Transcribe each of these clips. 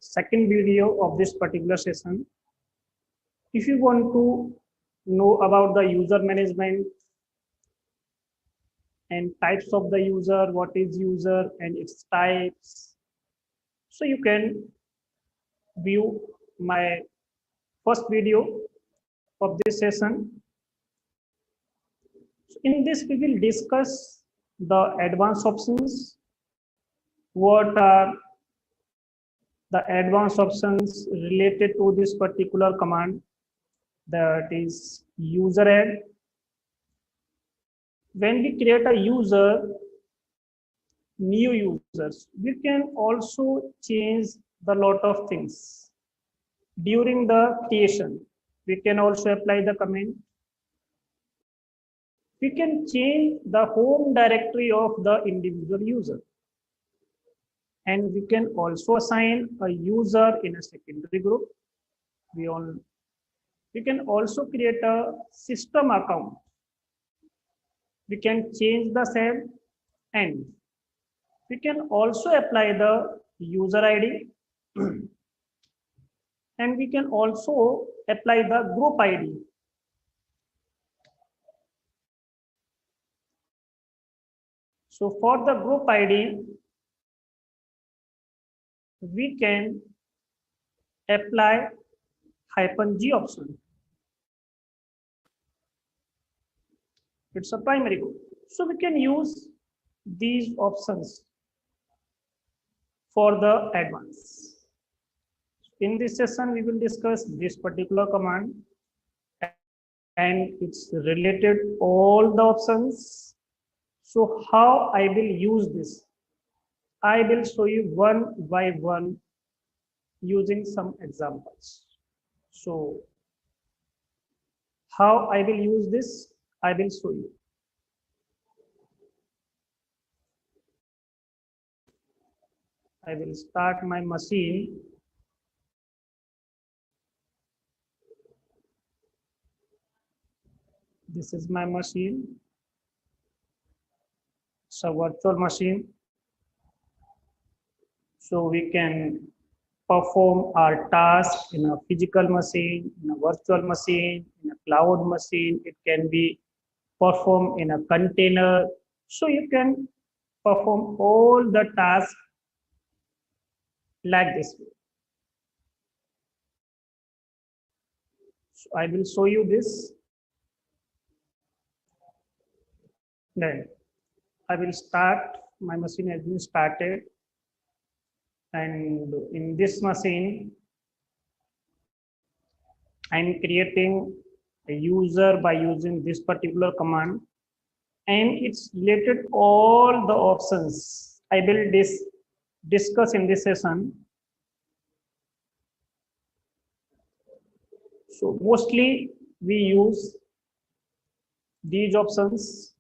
second video of this particular session. If you want to know about the user management and types of the user, what is user and its types, so you can view my first video of this session. So in this, we will discuss the advanced options. What are the advanced options related to this particular command, that is user add. When we create a user, new users, we can also change the lot of things during the creation. We can also apply the command. We can change the home directory of the individual user. And we can also assign a user in a secondary group. We can also create a system account. We can change the same, and we can also apply the user ID and we can also apply the group ID. So for the group ID, we can apply -G option. It's a primary group. So we can use these options for the advance. In this session, we will discuss this particular command and it's related all the options. So how I will use this? I will show you one by one using some examples. So how I will use this, I will show you. I will start my machine. This is my machine. It's a virtual machine. So we can perform our task in a physical machine, in a virtual machine, in a cloud machine. It can be performed in a container. So you can perform all the tasks like this. So I will show you this. Then I will start. My machine has been started. And in this machine, I'm creating a user by using this particular command. And it's related all the options I will discuss in this session. So mostly we use these options,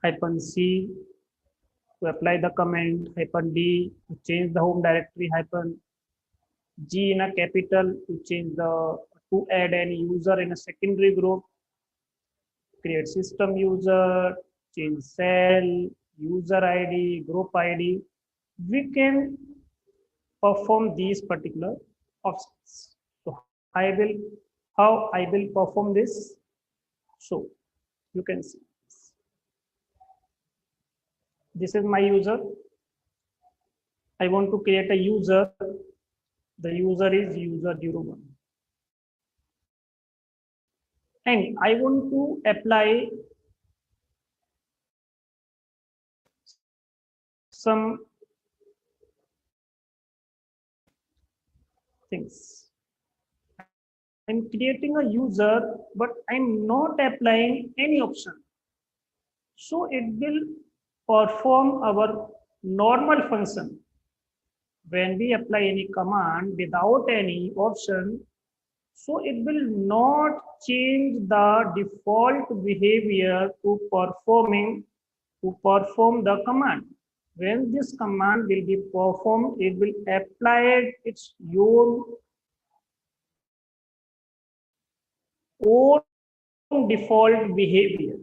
-C to apply the command, -D to change the home directory, -G in a capital to add any user in a secondary group, create system user, change cell, user ID, group ID. We can perform these particular options. So how I will perform this. So you can see. This is my user. I want to create a user. The user is user01. And I want to apply some things. I'm creating a user, but I'm not applying any option. So it will perform our normal function. When we apply any command without any option, so it will not change the default behavior to perform the command. When this command will be performed, it will apply its own default behavior.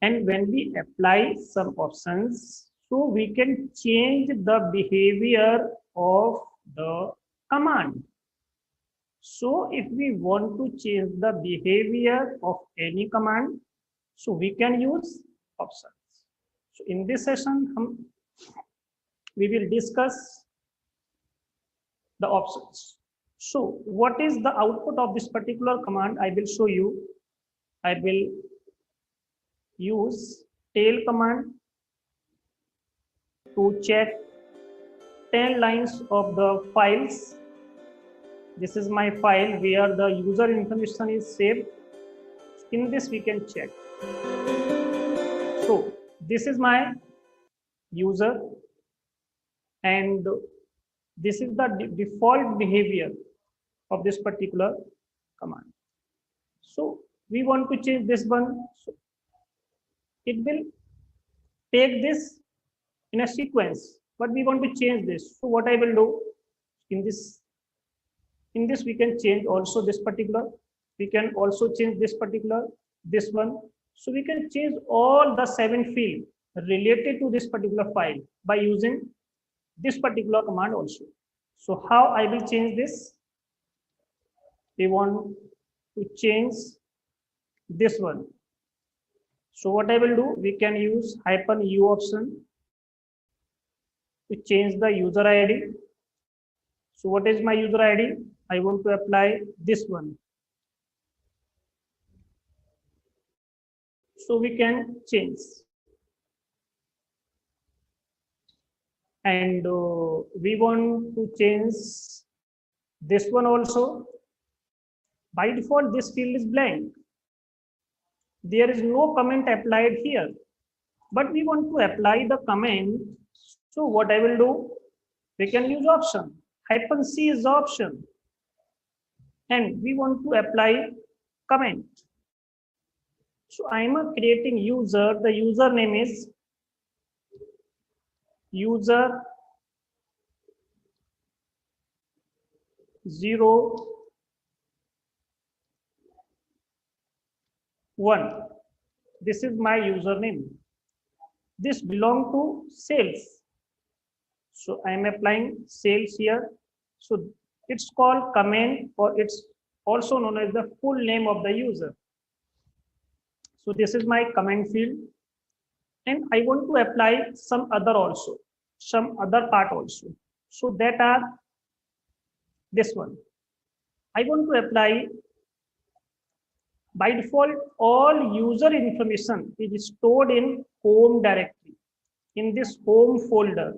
And when we apply some options, So we can change the behavior of the command. So if we want to change the behavior of any command, so we can use options. So in this session, we will discuss the options. So what is the output of this particular command? I will show you. I will use tail command to check 10 lines of the files. This is my file where the user information is saved. In this we can check. So this is my user and this is the default behavior of this particular command. So we want to change this one. So it will take this in a sequence, but we want to change this. So what I will do in this we can change also this particular. We can also change this particular, this one. So we can change all the 7 fields related to this particular file by using this particular command also. So how I will change this? We want to change this one. So what I will do, we can use -u option to change the user ID. So what is my user ID? I want to apply this one. So we can change. And we want to change this one also. By default, this field is blank. There is no comment applied here, but we want to apply the comment. So what I will do, we can use option. -c is the option. And we want to apply comment. So I am creating user. The username is user 01. This is my username. This belongs to sales. So I am applying sales here. So it's called comment, or it's also known as the full name of the user. So this is my comment field. And I want to apply some other also, some other part also. So that are this one. I want to apply, by default, all user information is stored in home directory, in this home folder.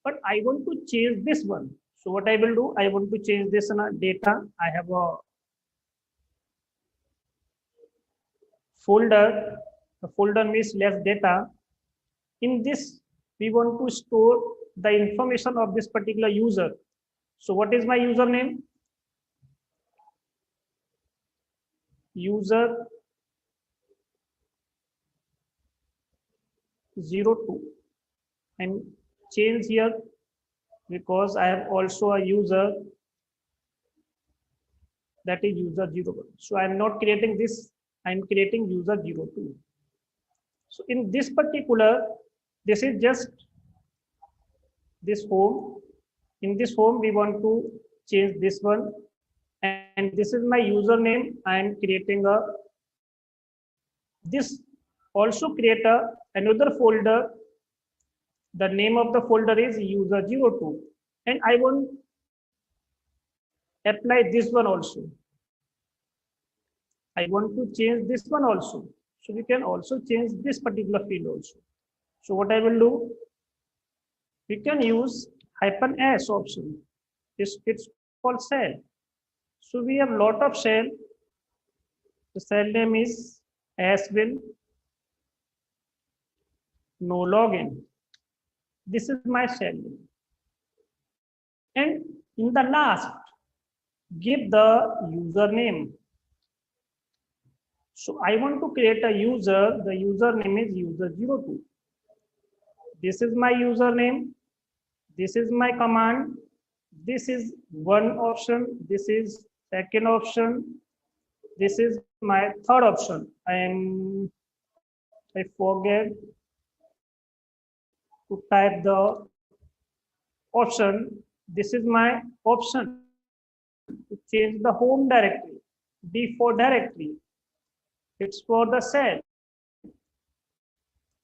But I want to change this one. So what I will do, I want to change this in a data. I have a folder. The folder means less data. In this, we want to store the information of this particular user. So what is my username? User 02. And change here because I have also a user that is user 01. So I am not creating this. I am creating user 02. So in this particular, this is just this home. In this home, we want to change this one. And this is my username. I am creating this also create another folder. The name of the folder is user 02. And I want apply this one also. I want to change this one also. So we can also change this particular field also. So what I will do, we can use -s option. It's called cell. So we have lot of cell. The cell name is will no login. This is my cell name. And in the last, give the username. So I want to create a user. The username is user 02. This is my username. This is my command. This is one option. This is second option. This is my third option. I forget. to type the option. This is my option to change the home directory. D for directory. It's for the cell.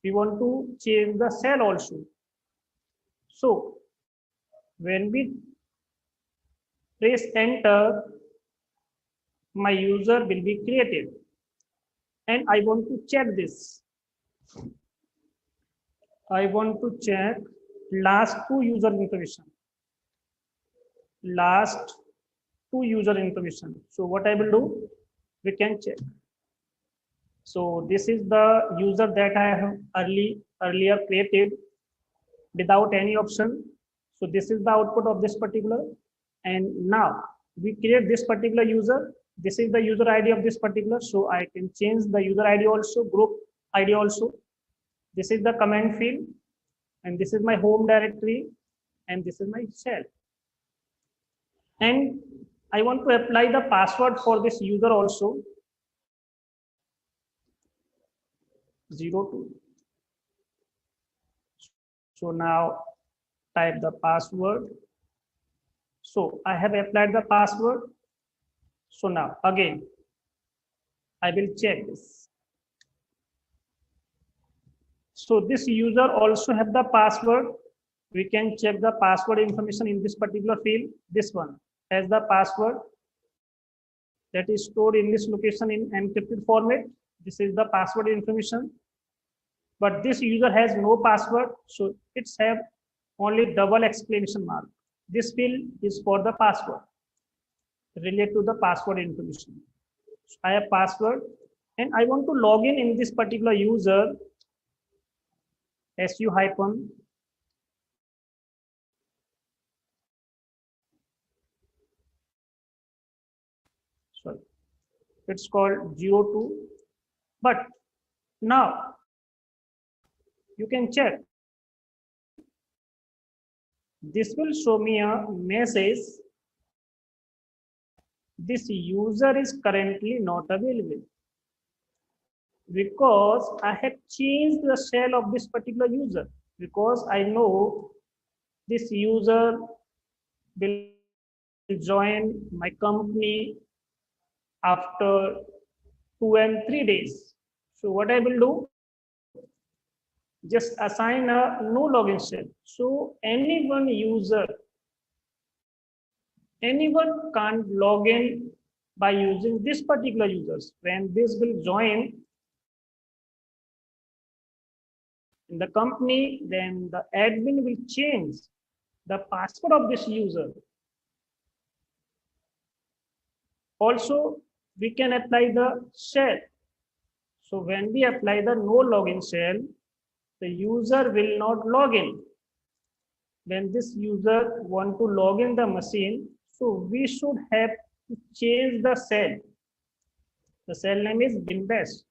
We want to change the cell also. So when we press enter, my user will be created. And I want to check this. I want to check last two user information. Last two user information. So what I will do, we can check. So this is the user that I have earlier created without any option. So this is the output of this particular. And now we create this particular user. This is the user ID of this particular. So I can change the user ID also, group ID also. This is the command field. And this is my home directory. And this is my shell. And I want to apply the password for this user also. 02. So now type the password. So I have applied the password. So now again, I will check this. So this user also have the password. We can check the password information in this particular field. This one has the password that is stored in this location in encrypted format. This is the password information. But this user has no password, so it's have only double exclamation mark. This field is for the password, related to the password information. So I have password, and I want to log in this particular user. su hyphen sorry, it's called 02. But now you can check. This will show me a message. This user is currently not available because I have changed the shell of this particular user, because I know this user will join my company after 2 and 3 days. So what I will do, just assign a no login shell. So anyone can't log in by using this particular users. When this will join in the company, then the admin will change the password of this user. Also, we can apply the shell. So when we apply the no login shell, the user will not log in. When this user want to log in the machine, so we should have to change the shell. The shell name is binbash.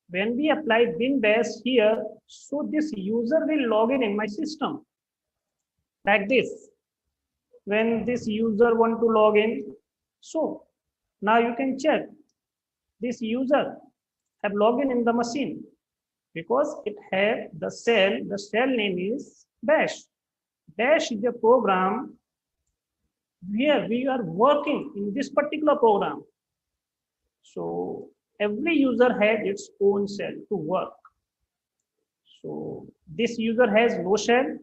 When we apply binbash here, so this user will log in my system like this. When this user want to log in, so now you can check this user have logged in the machine because it had the shell name is bash. Bash is a program where we are working in this particular program. So every user has its own shell to work. So this user has no shell,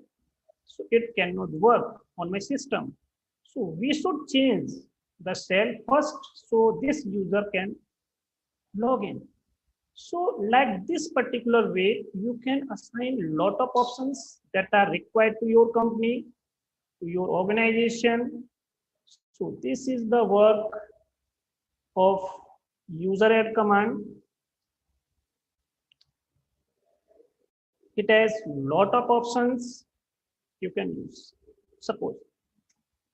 so it cannot work on my system. So we should change the shell first so this user can log in. So like this particular way, you can assign a lot of options that are required to your company, to your organization. So this is the work of user add command. It has a lot of options you can use. Suppose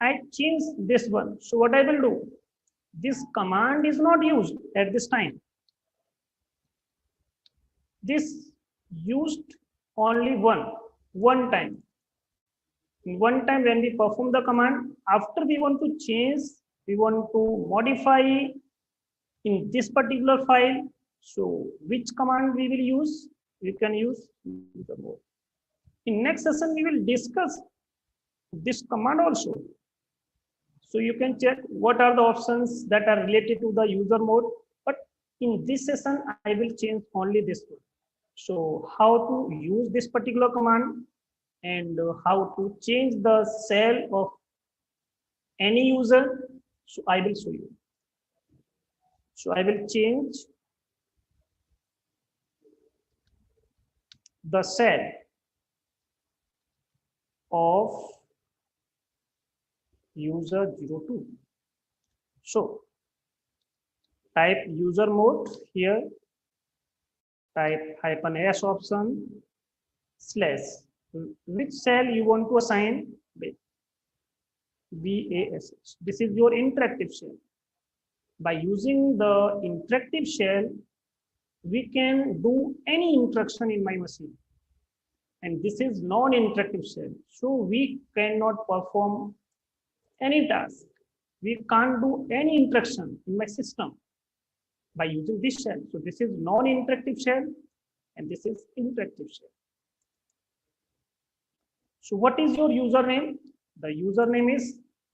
I change this one. So what I will do, this command is not used at this time. This used only one time. One time when we perform the command, after we want to change, we want to modify in this particular file. So which command we will use? We can use the mode. In next session, we will discuss this command also. So you can check what are the options that are related to the user mode. But in this session, I will change only this one. So how to use this particular command and how to change the cell of any user. So I will show you. So I will change the cell of user 02. So type user mode here, type -s option / which cell you want to assign with VASH. This is your interactive shell. By using the interactive shell, we can do any interaction in my machine. And this is non-interactive shell. So we cannot perform any task. We can't do any interaction in my system by using this shell. So this is non-interactive shell and this is interactive shell. So what is your username? The username is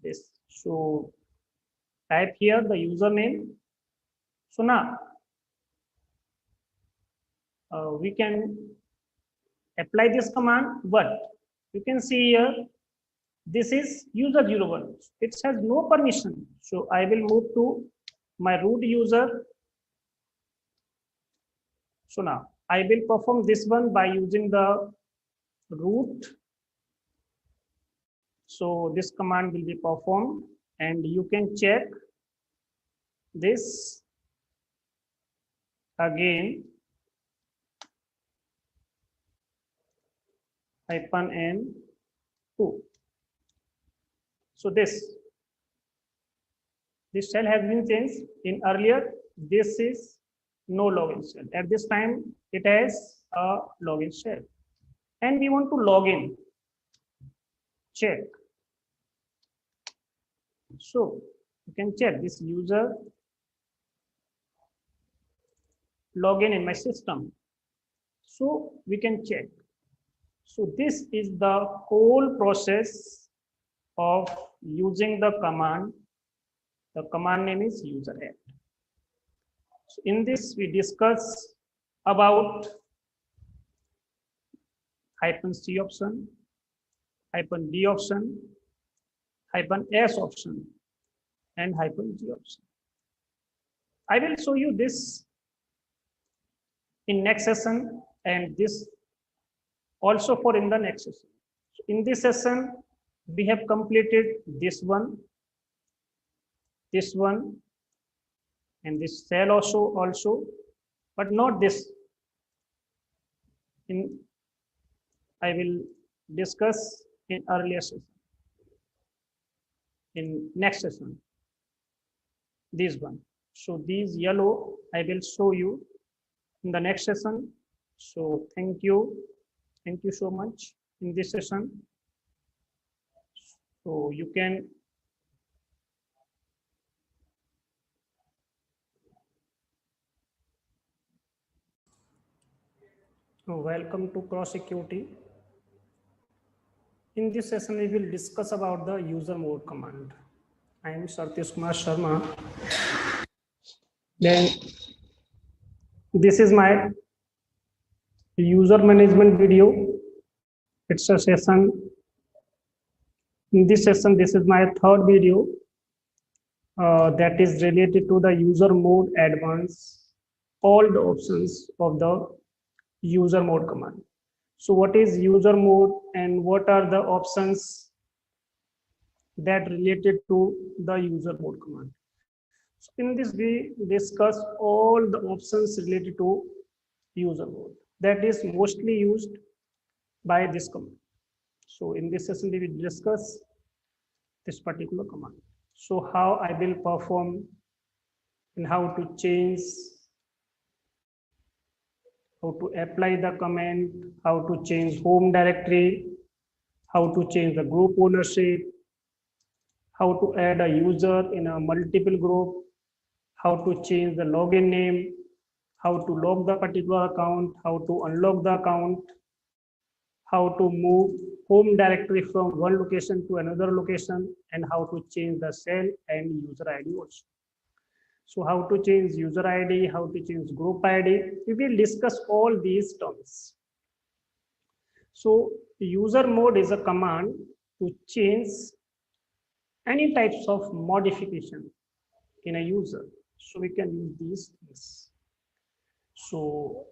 this. So type here the username. So now we can apply this command, but you can see here, this is user 01. It has no permission. So I will move to my root user. So now I will perform this one by using the root. So this command will be performed and you can check this again. -n2. So this shell has been changed. In earlier, this is no login shell. At this time, it has a login shell. And we want to log in. Check. So you can check this user login in my system. So we can check. So this is the whole process of using the command. The command name is user@. So in this we discuss about -c option, -d option, -s option, and -g option. I will show you this in next session and this also for in the next session. So in this session, we have completed this one, and this cell also, but not this. I will discuss in earlier session. In next session, this one. So these yellow, I will show you in the next session. So thank you so much in this session. So you can welcome to Craw Security. In this session, we will discuss about the user mode command. I am Sartish Kumar Sharma. Then this is my user management video. It's a session. In this session, this is my third video that is related to the user mode advanced, all the options of the user mode command. So what is user mode and what are the options that related to the user mode command? So in this we discuss all the options related to user mode that is mostly used by this command. So in this session we will discuss this particular command. So how I will perform and how to change, how to apply the command, how to change home directory, how to change the group ownership, how to add a user in a multiple group, how to change the login name, how to log the particular account, how to unlock the account, how to move home directory from one location to another location, and how to change the cell and user ID also. So how to change user ID, how to change group ID, we will discuss all these terms. So user mode is a command to change any types of modification in a user. So we can use these things. So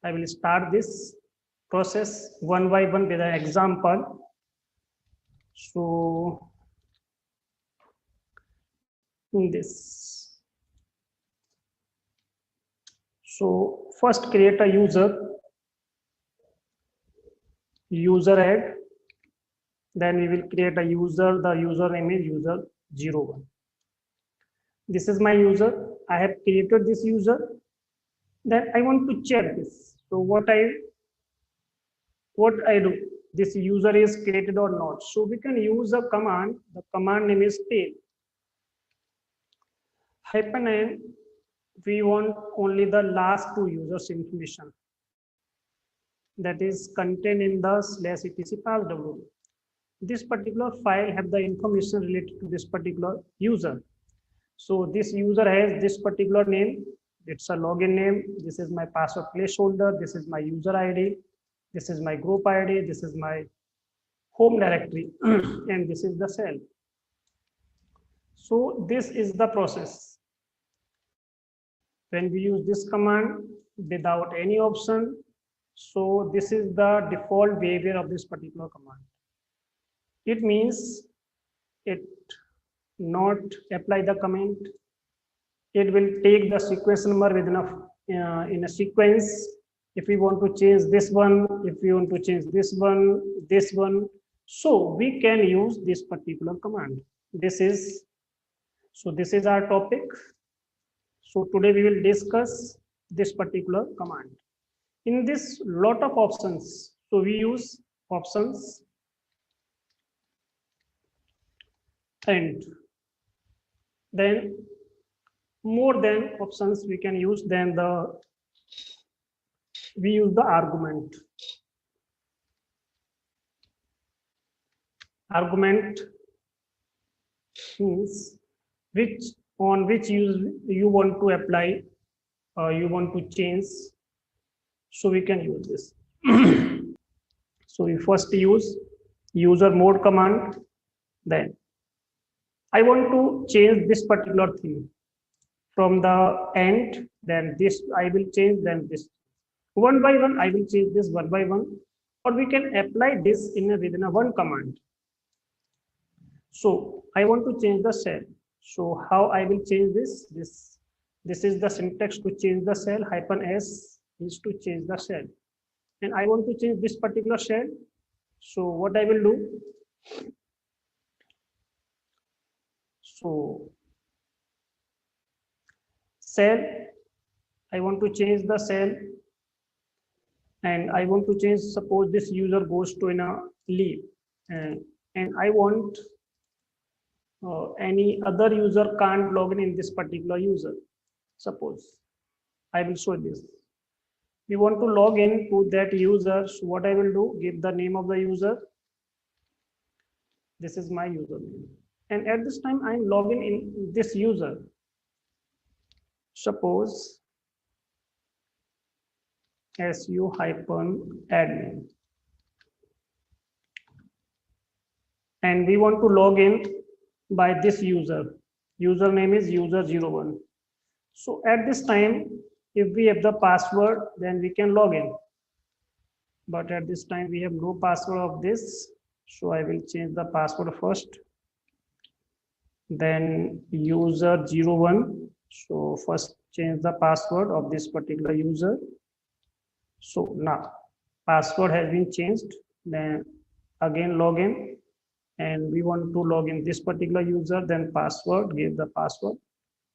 I will start this process one by one with an example. So in this, so first create a user add, then we will create a user, the username is user01. This is my user, I have created this user, then I want to check this. So what I do, this user is created or not. So we can use a command, the command name is tail. -n, we want only the last two users information, that is contained in the /etc passwd. This particular file have the information related to this particular user. So this user has this particular name, it's a login name, this is my password placeholder, this is my user ID, this is my group ID, this is my home directory, and this is the cell. So this is the process. When we use this command without any option, so this is the default behavior of this particular command. It means it not apply the comment. It will take the sequence number within in a sequence. If we want to change this one, if we want to change this one, so we can use this particular command. This is our topic. So today we will discuss this particular command. In this, lot of options. So we use options, and then more than options we can use, then we use the argument. Argument means on which you want to apply, you want to change. So we can use this. So we first use user mode command. Then I want to change this particular thing from the end. Then this I will change. Then this one by one I will change this one by one. Or we can apply this within a one command. So I want to change the cell. So how I will change this? This is the syntax to change the cell. -s is to change the cell. And I want to change this particular cell. So what I will do? So cell, I want to change the cell, and I want to change, suppose this user goes to leave, and I want any other user can't log in this particular user. Suppose I will show this. We want to log in to that user. So what I will do, give the name of the user. This is my username. And at this time, I'm logging in this user. Suppose su-admin. And we want to log in by this user. Username is user01. So at this time, if we have the password, then we can log in. But at this time, we have no password of this. So I will change the password first. Then user01. So first change the password of this particular user. So now password has been changed. Then again log in. And we want to log in this particular user, then password, give the password.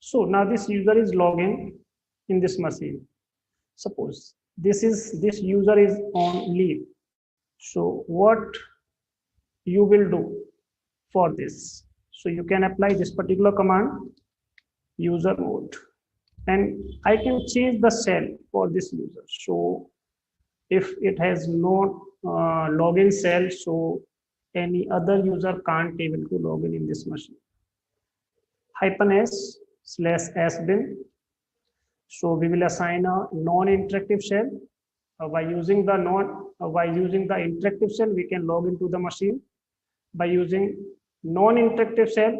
So now this user is logging in this machine. Suppose this user is on leave. So what you will do for this? So you can apply this particular command, user mode, and I can change the cell for this user. So if it has no login cell, so any other user can't able to log in this machine. -s/sbin. So we will assign a non-interactive shell. By using the interactive shell, we can log into the machine. By using non-interactive shell,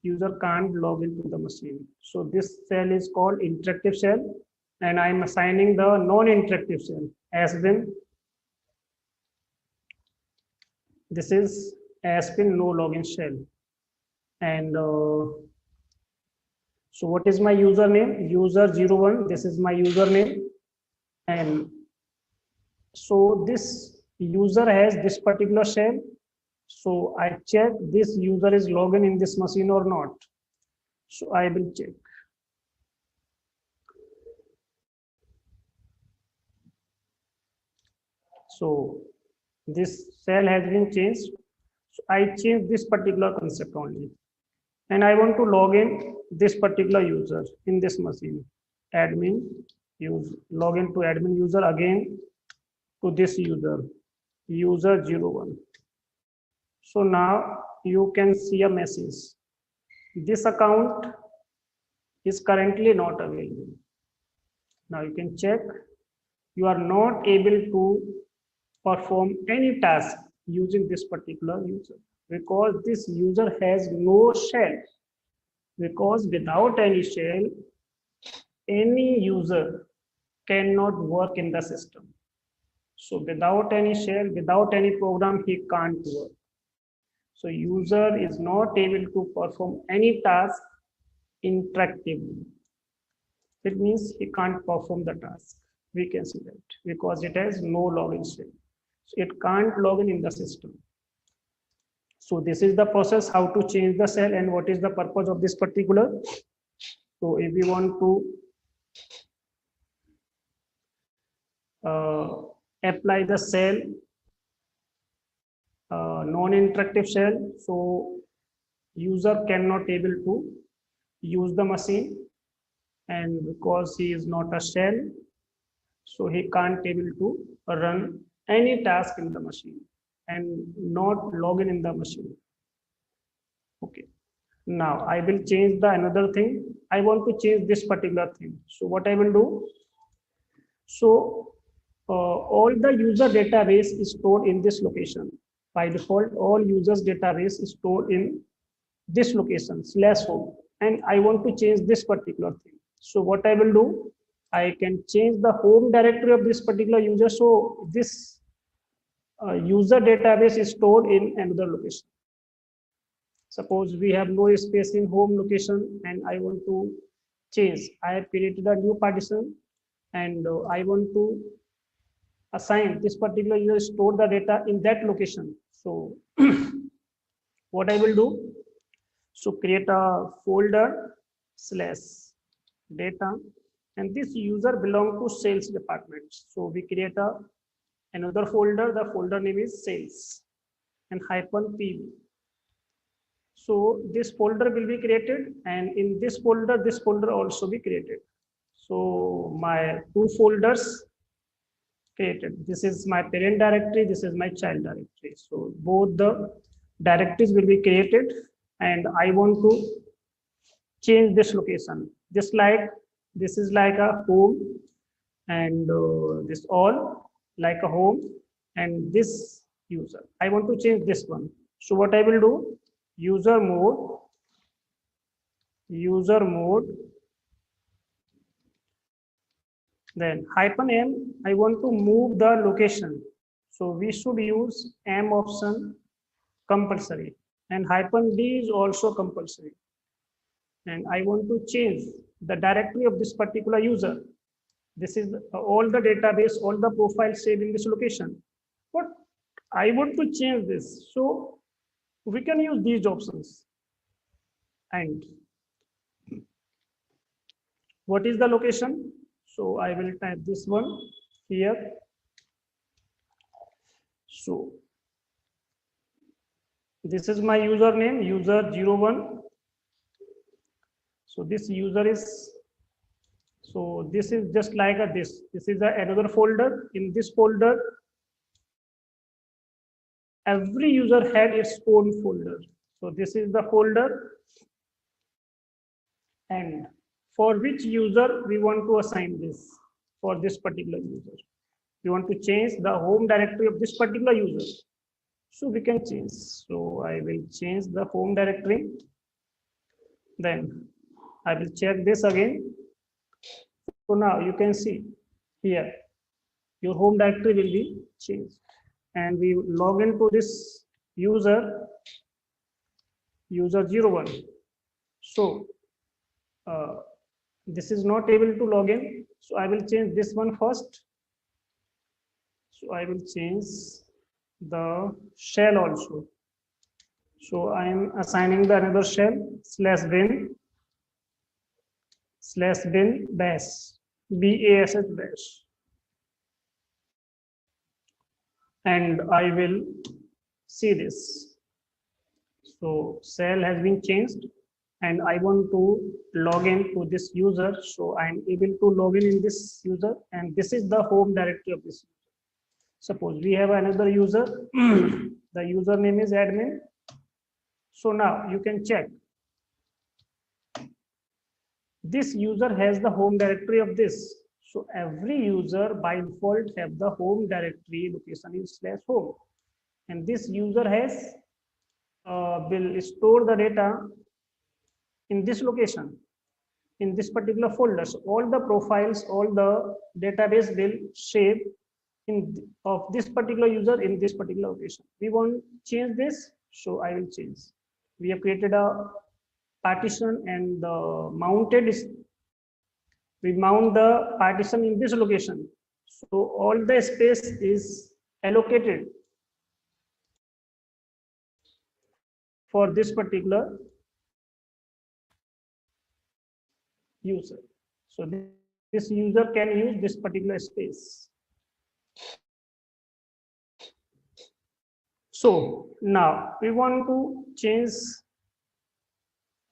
user can't log into the machine. So this shell is called interactive shell, and I am assigning the non-interactive shell sbin. This is sbin no login shell. And so what is my username? User01. This is my username. And so this user has this particular shell. So I check this user is logged in this machine or not. So I will check. So this cell has been changed. So I change this particular concept only. And I want to log in this particular user in this machine. Admin use login to admin user again to this user01. So now you can see a message. This account is currently not available. Now you can check. You are not able to perform any task using this particular user because this user has no shell. Because without any shell, any user cannot work in the system. So without any shell, without any program, he can't work. So user is not able to perform any task interactively. It means he can't perform the task. We can see that because it has no login shell. So it can't log in the system. So this is the process how to change the cell and what is the purpose of this particular. So if we want to apply the cell, non-interactive shell, so user cannot able to use the machine, and because he is not a shell, so he can't able to run any task in the machine and not log in the machine. Okay. Now I will change the another thing. I want to change this particular thing. So what I will do? So all the user database is stored in this location. By default, all users database is stored in this location /home. And I want to change this particular thing. So what I will do? I can change the home directory of this particular user. So this user database is stored in another location. Suppose we have no space in home location and I want to change. I have created a new partition and I want to assign this particular user store the data in that location. So what I will do? So create a folder /data, and this user belong to sales department. So we create another folder. The folder name is sales and -pv. So this folder will be created, and in this folder also be created. So my two folders created. This is my parent directory. This is my child directory. So both the directories will be created, and I want to change this location. This is like a home, and this all like a home, and this user. I want to change this one. So what I will do? User mode. Then -m. I want to move the location. So we should use M option compulsory, and -d is also compulsory. And I want to change the directory of this particular user. This is all the database, all the profiles saved in this location. But I want to change this. So we can use these options. And what is the location? So I will type this one here. So this is my username, user01. So this user is, So this is just like this. This is another folder. In this folder, every user had its own folder. So this is the folder, and for which user we want to assign this. For this particular user, we want to change the home directory of this particular user. So we can change. So I will change the home directory. Then I will check this again. So now you can see here, your home directory will be changed. And we log into this user 01. So this is not able to log in. So I will change this one first. So I will change the shell also. So I am assigning the another shell /bin bash, bash bash, and I will see this. So shell has been changed, and I want to log in to this user. So I am able to log in this user, and this is the home directory of this user. Suppose we have another user, the username is admin. So now you can check. This user has the home directory of this. So every user by default have the home directory location is /home. And this user has will store the data in this location, in this particular folder. So all the profiles, all the database will save of this particular user in this particular location. We want to change this, so I will change. We have created a partition and we mount the partition in this location. So all the space is allocated for this particular user. So this user can use this particular space. So now we want to change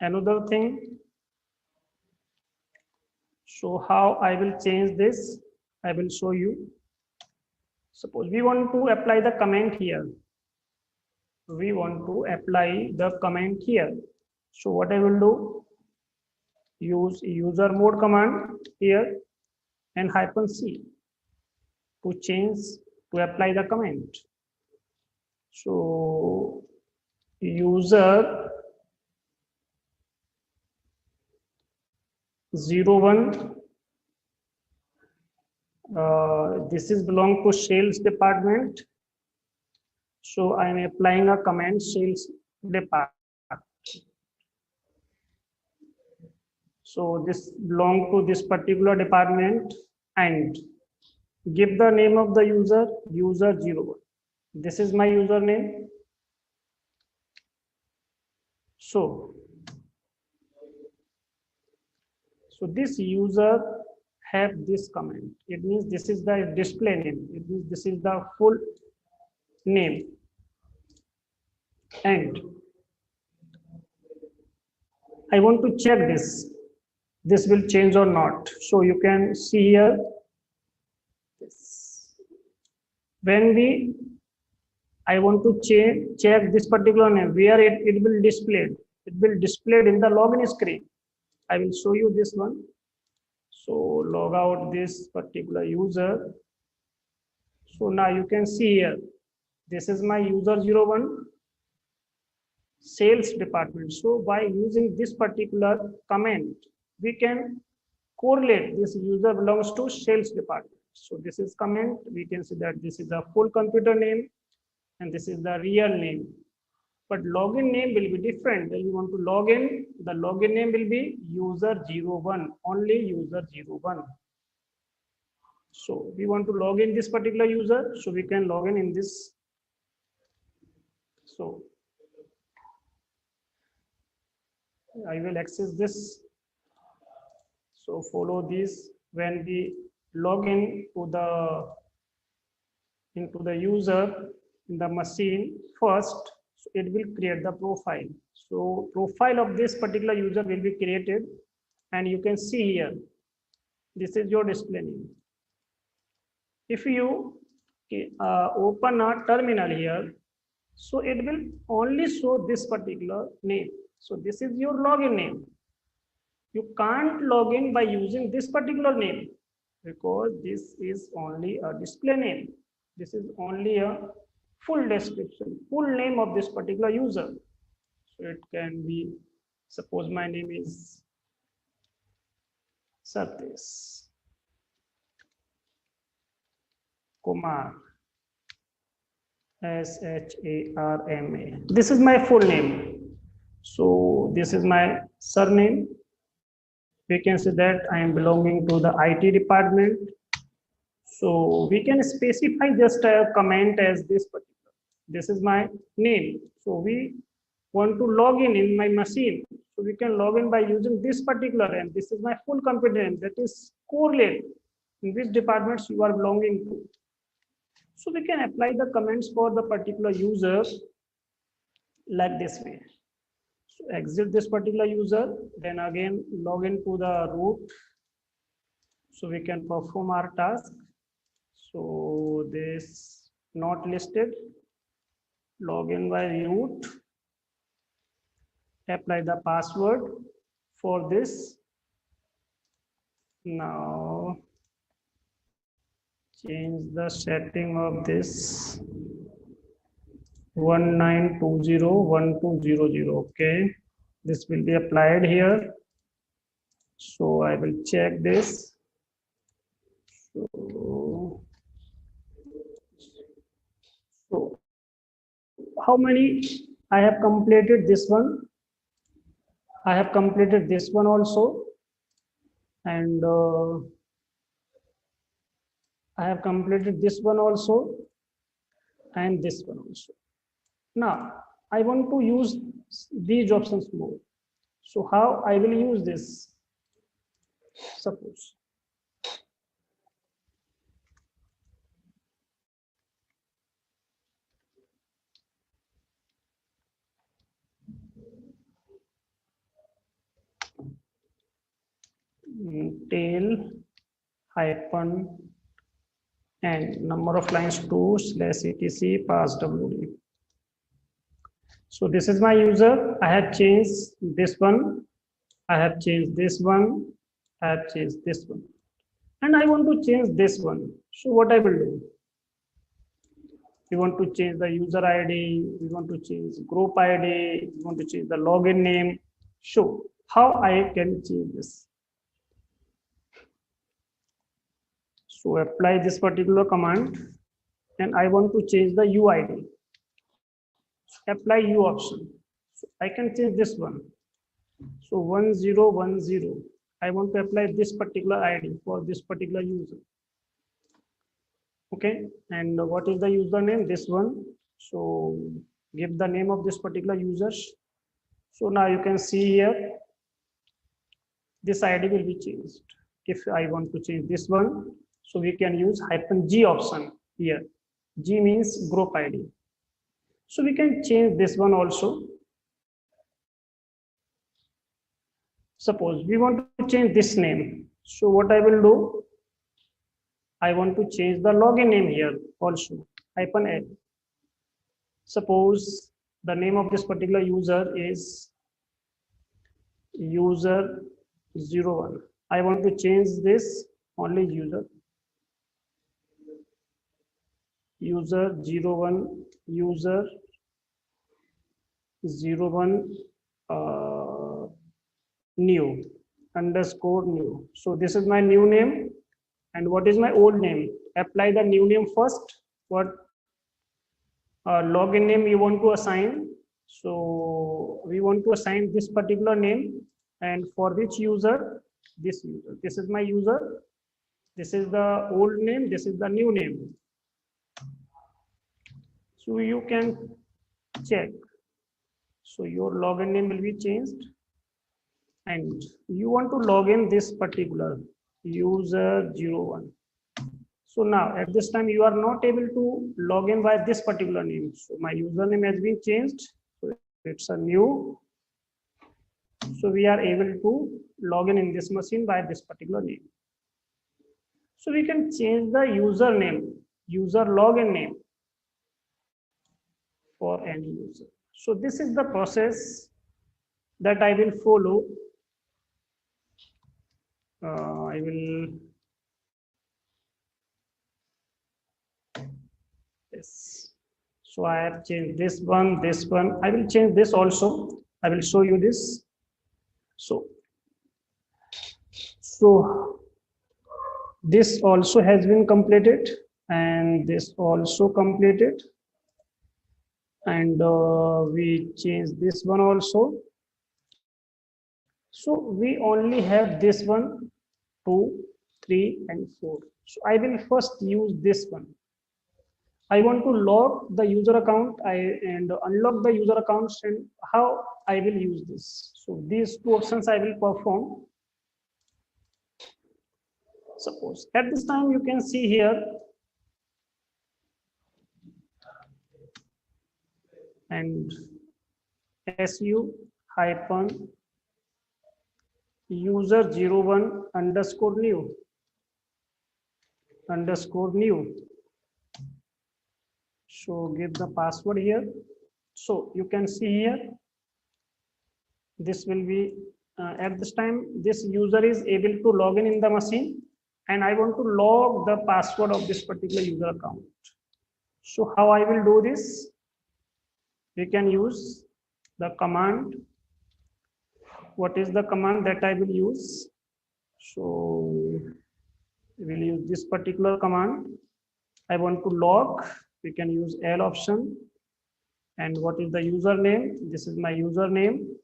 another thing. So how I will change this, I will show you. Suppose we want to apply the comment here. We want to apply the comment here. So what I will do, use user mode command here and -c to change, to apply the comment. So user 01, this is belong to sales department. So I am applying a command sales department. So this belong to this particular department, and give the name of the user 01. This is my username. So this user have this comment. It means this is the display name. It means this is the full name. And I want to check this will change or not. So you can see here, when I want to check this particular name, where it will display. It will display in the login screen. I will show you this one. So log out this particular user. So now you can see here, this is my user 01 sales department. So by using this particular comment, we can correlate this user belongs to sales department. So this is comment. We can see that this is a full computer name and this is the real name. But login name will be different. When you want to log in, the login name will be user 01, only user 01. So we want to log in this particular user, so we can log in this. So I will access this. So follow this. When we log in into the user in the machine first, so it will create the profile. So profile of this particular user will be created, and you can see here This is your display name. If you open a terminal here, so it will only show this particular name. So this is your login name. You can't log in by using this particular name because this is only a display name. This is only a full description, full name of this particular user. So it can be, suppose my name is Satish Kumar, SHARMA. This is my full name. So this is my surname. We can say that I am belonging to the IT department. So we can specify just a comment as this particular. This is my name. So we want to log in my machine. So we can log in by using this particular, and this is my full computer name, that is correlate in which departments you are belonging to. So we can apply the comments for the particular user like this way. So exit this particular user, then again log into the root. So we can perform our task. So this not listed, login by root, apply the password for this. Now change the setting of this 19201200. Okay, this will be applied here. So I will check this. So how many I have completed this one? I have completed this one also, and I have completed this one also, and this one also. Now I want to use these options more. So how I will use this? Suppose tail hyphen and number of lines 2/etc passwd. So this is my user. I have changed this one. I have changed this one. I have changed this one. And I want to change this one. So what I will do? We want to change the user ID. We want to change group ID. We want to change the login name. So how I can change this? So apply this particular command, and I want to change the UID. Apply U option. So I can change this one. So 1010. I want to apply this particular ID for this particular user. Okay, and what is the username? This one. So give the name of this particular user. So now you can see here, this ID will be changed. If I want to change this one, so we can use -G option here. G means group ID. So we can change this one also. Suppose we want to change this name. So what I will do, I want to change the login name here also, -L. Suppose the name of this particular user is user01. I want to change this only user01 new _new. So this is my new name, and what is my old name? Apply the new name first. What login name you want to assign? So we want to assign this particular name, and for which user? This user. This is my user. This is the old name. This is the new name. So you can check. So your login name will be changed, and you want to log in this particular user01. So now at this time you are not able to log in by this particular name. So my username has been changed. So it's a new. So we are able to log in this machine by this particular name. So we can change the username, user login name for any user. So this is the process that I will follow. I will, yes. So I have changed this one, this one. I will change this also. I will show you this. So this also has been completed, and this also completed, and we change this one also. So we only have this one, 2, 3, and 4. So I will first use this one. I want to log the user account and unlock the user accounts, and how I will use this. So these two options I will perform. Suppose at this time you can see here, and su hyphen user 01 underscore new. So give the password here. So you can see here, this will be at this time this user is able to log in the machine, and I want to log the password of this particular user account. So how I will do this? We can use the command. What is the command that I will use? So we will use this particular command. I want to log. We can use L option. And what is the username? This is my username.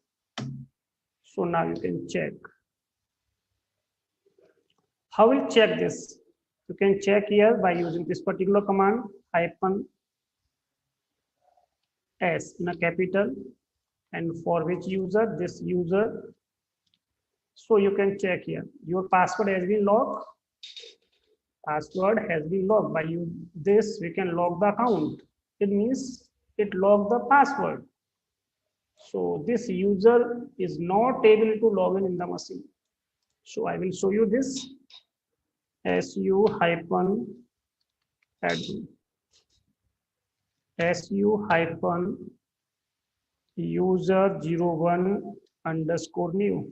So now you can check. How will check this? You can check here by using this particular command, hyphen S in a capital, and for which user? This user. So you can check here. Your password has been logged. Password has been logged. By this, we can log the account. It means it logged the password. So this user is not able to log in the machine. So I will show you this. su hyphen admin. su hyphen user 01 underscore new.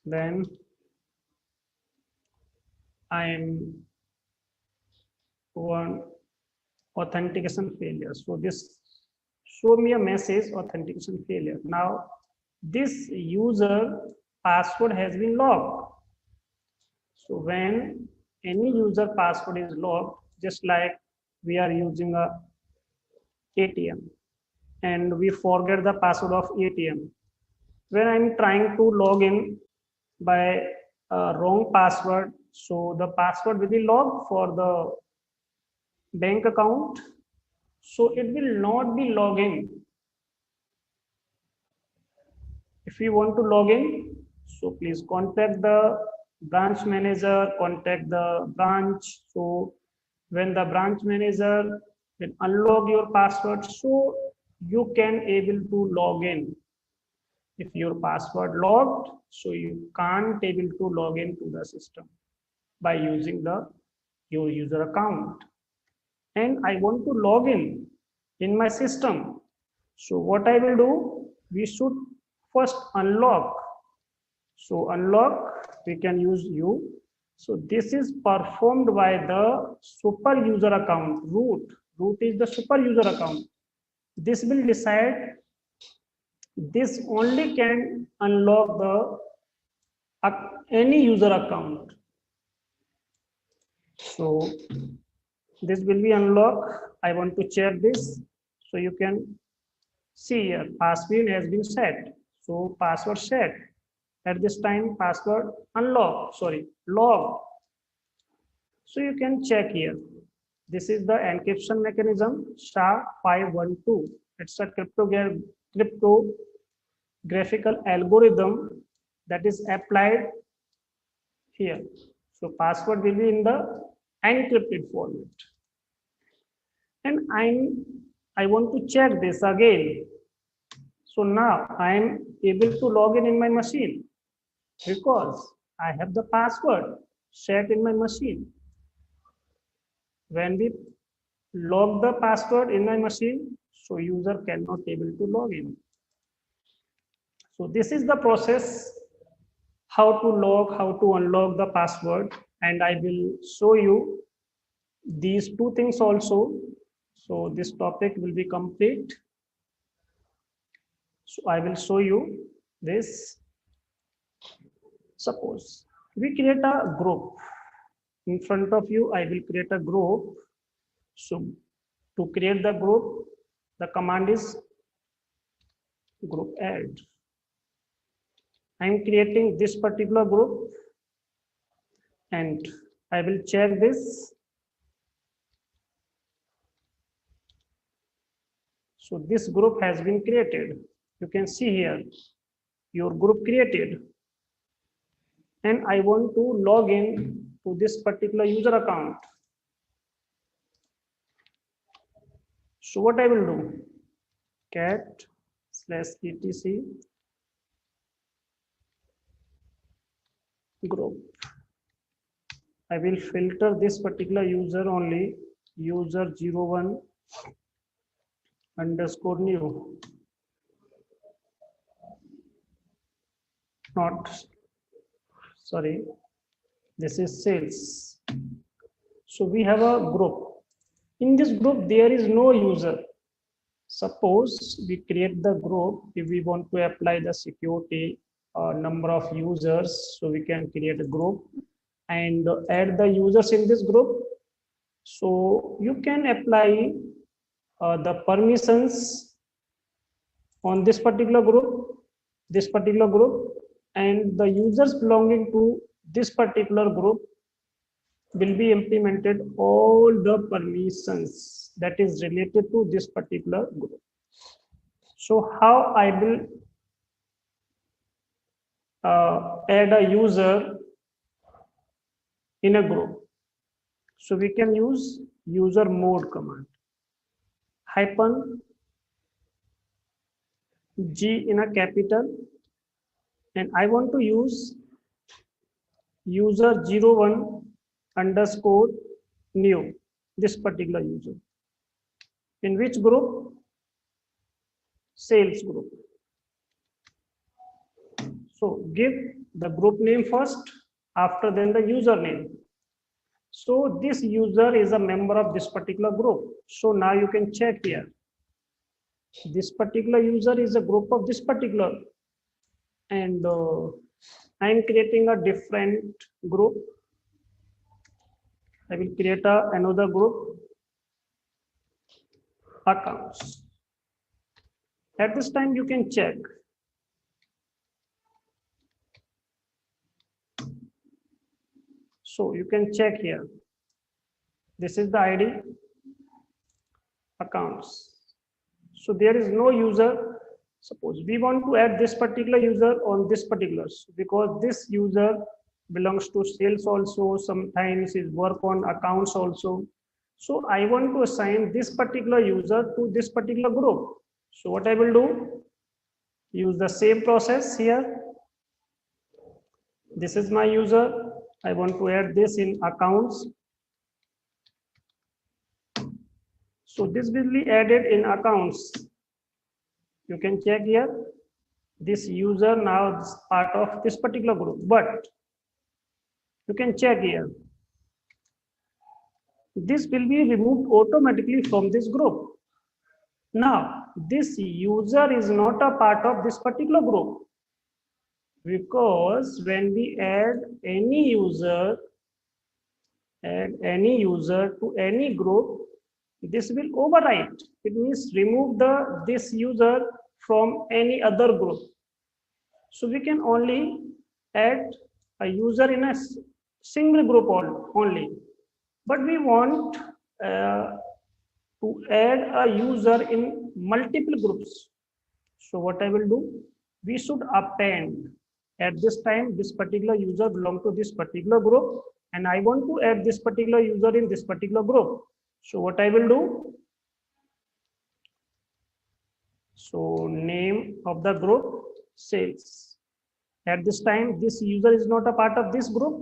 Then I am one authentication failure. So this show me a message authentication failure. Now this user password has been logged. So when any user password is logged, just like we are using a ATM and we forget the password of ATM. When I'm trying to log in by a wrong password, so the password will be logged for the bank account, so it will not be logged in. If you want to log in, so please contact the branch manager, contact the branch. So when the branch manager will unlock your password, so you can able to log in. If your password logged, so you can't able to log into the system by using your user account. And I want to log in my system. So what I will do, we should first unlock. So unlock, we can use U. So this is performed by the super user account, root. Root is the super user account. This will decide, this only can unlock the any user account. So this will be unlocked. I want to check this. So you can see here, password has been set. So password set. At this time, password log. So you can check here. This is the encryption mechanism SHA-512. It's a cryptographical algorithm that is applied here. So password will be in the encrypted format. And I want to check this again. So now I am able to log in my machine because I have the password set in my machine. When we log the password in my machine, so user cannot able to log in. So this is the process how to log, how to unlock the password, and I will show you these two things also. So this topic will be complete. So I will show you this. Suppose we create a group. In front of you, I will create a group. So to create the group, the command is group add. I am creating this particular group and I will check this. So this group has been created. You can see here your group created. And I want to log in to this particular user account. So what I will do? cat/etc group. I will filter this particular user only, user01 underscore new. Not, sorry, this is sales. So we have a group. In this group, there is no user. Suppose we create the group, if we want to apply the security number of users, so we can create a group and add the users in this group. So you can apply the permissions on this particular group, and the users belonging to this particular group will be implemented all the permissions that is related to this particular group. So how I will add a user in a group? So we can use user mode command, -G in a capital, and I want to use user01 underscore new, this particular user. In which group? Sales group. So give the group name first, after then the username. So this user is a member of this particular group. So now you can check here. This particular user is a group of this particular, and I am creating a different group. I will create another group, accounts. At this time, you can check. So you can check here. This is the ID, accounts. So there is no user. Suppose we want to add this particular user on this particular, because this user belongs to sales also, sometimes is work on accounts also. So I want to assign this particular user to this particular group. So what I will do? Use the same process here. This is my user. I want to add this in accounts. So this will be added in accounts. You can check here. This user now is part of this particular group, but you can check here. This will be removed automatically from this group. Now, this user is not a part of this particular group, because when we add any user to any group, this will overwrite. It means remove this user from any other group. So we can only add a user in a single group only. But we want to add a user in multiple groups. So what I will do? We should append. At this time, this particular user belongs to this particular group, and I want to add this particular user in this particular group. So what I will do? So name of the group, sales, At this time, this user is not a part of this group,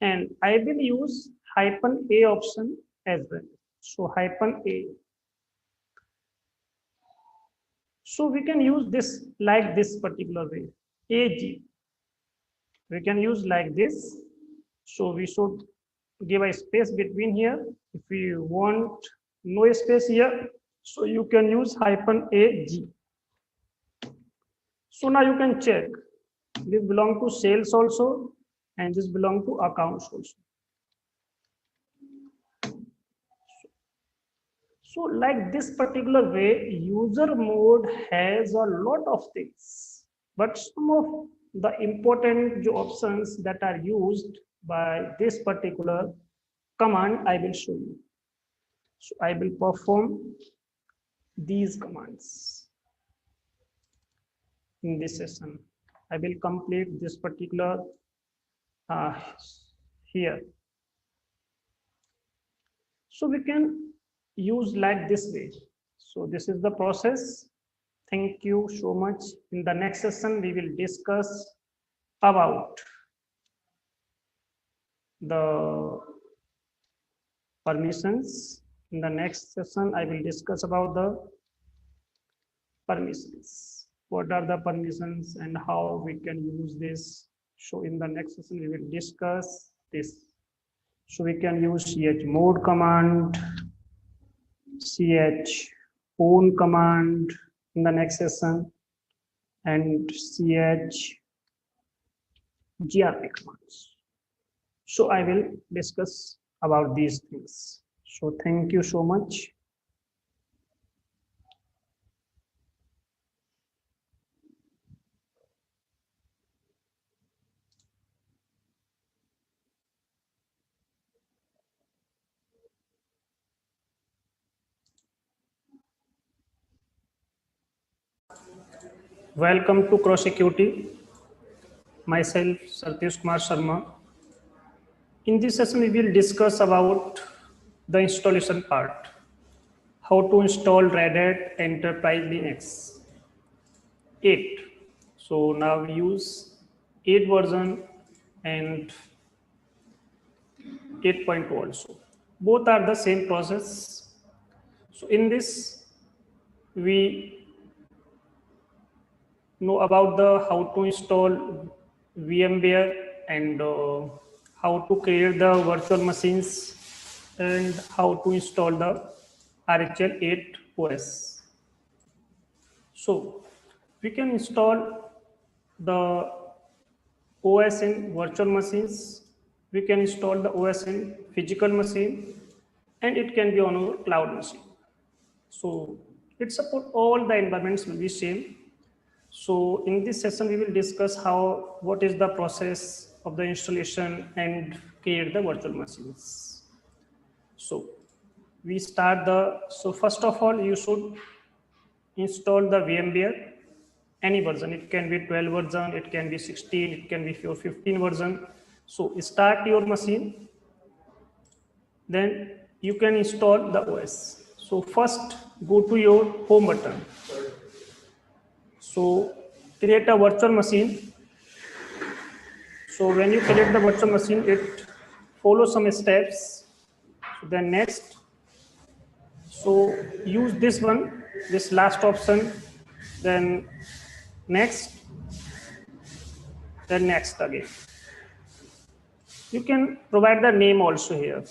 and I will use -a option as well. So -a. So we can use this like this particular way. AG. We can use like this. So we should give a space between here. If we want no space here, so you can use -ag. So now you can check. This belong to sales also, and this belong to accounts also. So like this particular way, user mode has a lot of things, but some of the important options that are used by this particular command, I will show you. So I will perform these commands in this session. I will complete this particular here. So we can use like this way. So this is the process. Thank you so much. In the next session, we will discuss about the permissions. In the next session, I will discuss about the permissions. What are the permissions and how we can use this? So in the next session, we will discuss this. So we can use chmod command, chown command in the next session, and grp commands. So I will discuss about these things. So thank you so much. Welcome to Craw Security. Myself, Sarthesh Kumar Sharma. In this session, we will discuss about the installation part. How to install Red Hat Enterprise Linux 8. So now we use 8 version and 8.2 also. Both are the same process. So in this, we know about the how to install VMware and how to create the virtual machines and how to install the RHL 8 OS. So we can install the OS in virtual machines. We can install the OS in physical machine, and it can be on a cloud machine. So it support all the environments will be same. So in this session, we will discuss what is the process of the installation and create the virtual machines. So we start so first of all, you should install the VMware, any version. It can be 12 version, it can be 16, it can be 15 version. So start your machine, then you can install the OS. So first go to your home button. So create a virtual machine. So when you create the virtual machine, it follows some steps. So then next, so use this one, this last option, then next, then next again. You can provide the name also here.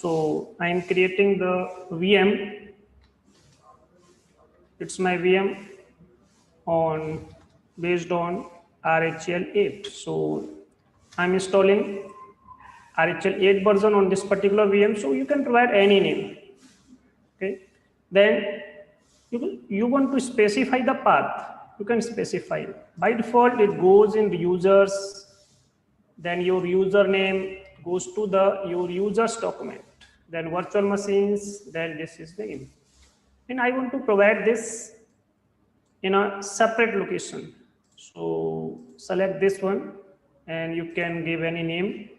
So I am creating the VM. It's my VM based on RHL 8. So I'm installing RHL 8 version on this particular VM. So you can provide any name. Okay. Then you want to specify the path. You can specify. By default, it goes in the users. Then your username goes to your users document. Then virtual machines. Then this is the name. And I want to provide this in a separate location. So select this one, and you can give any name.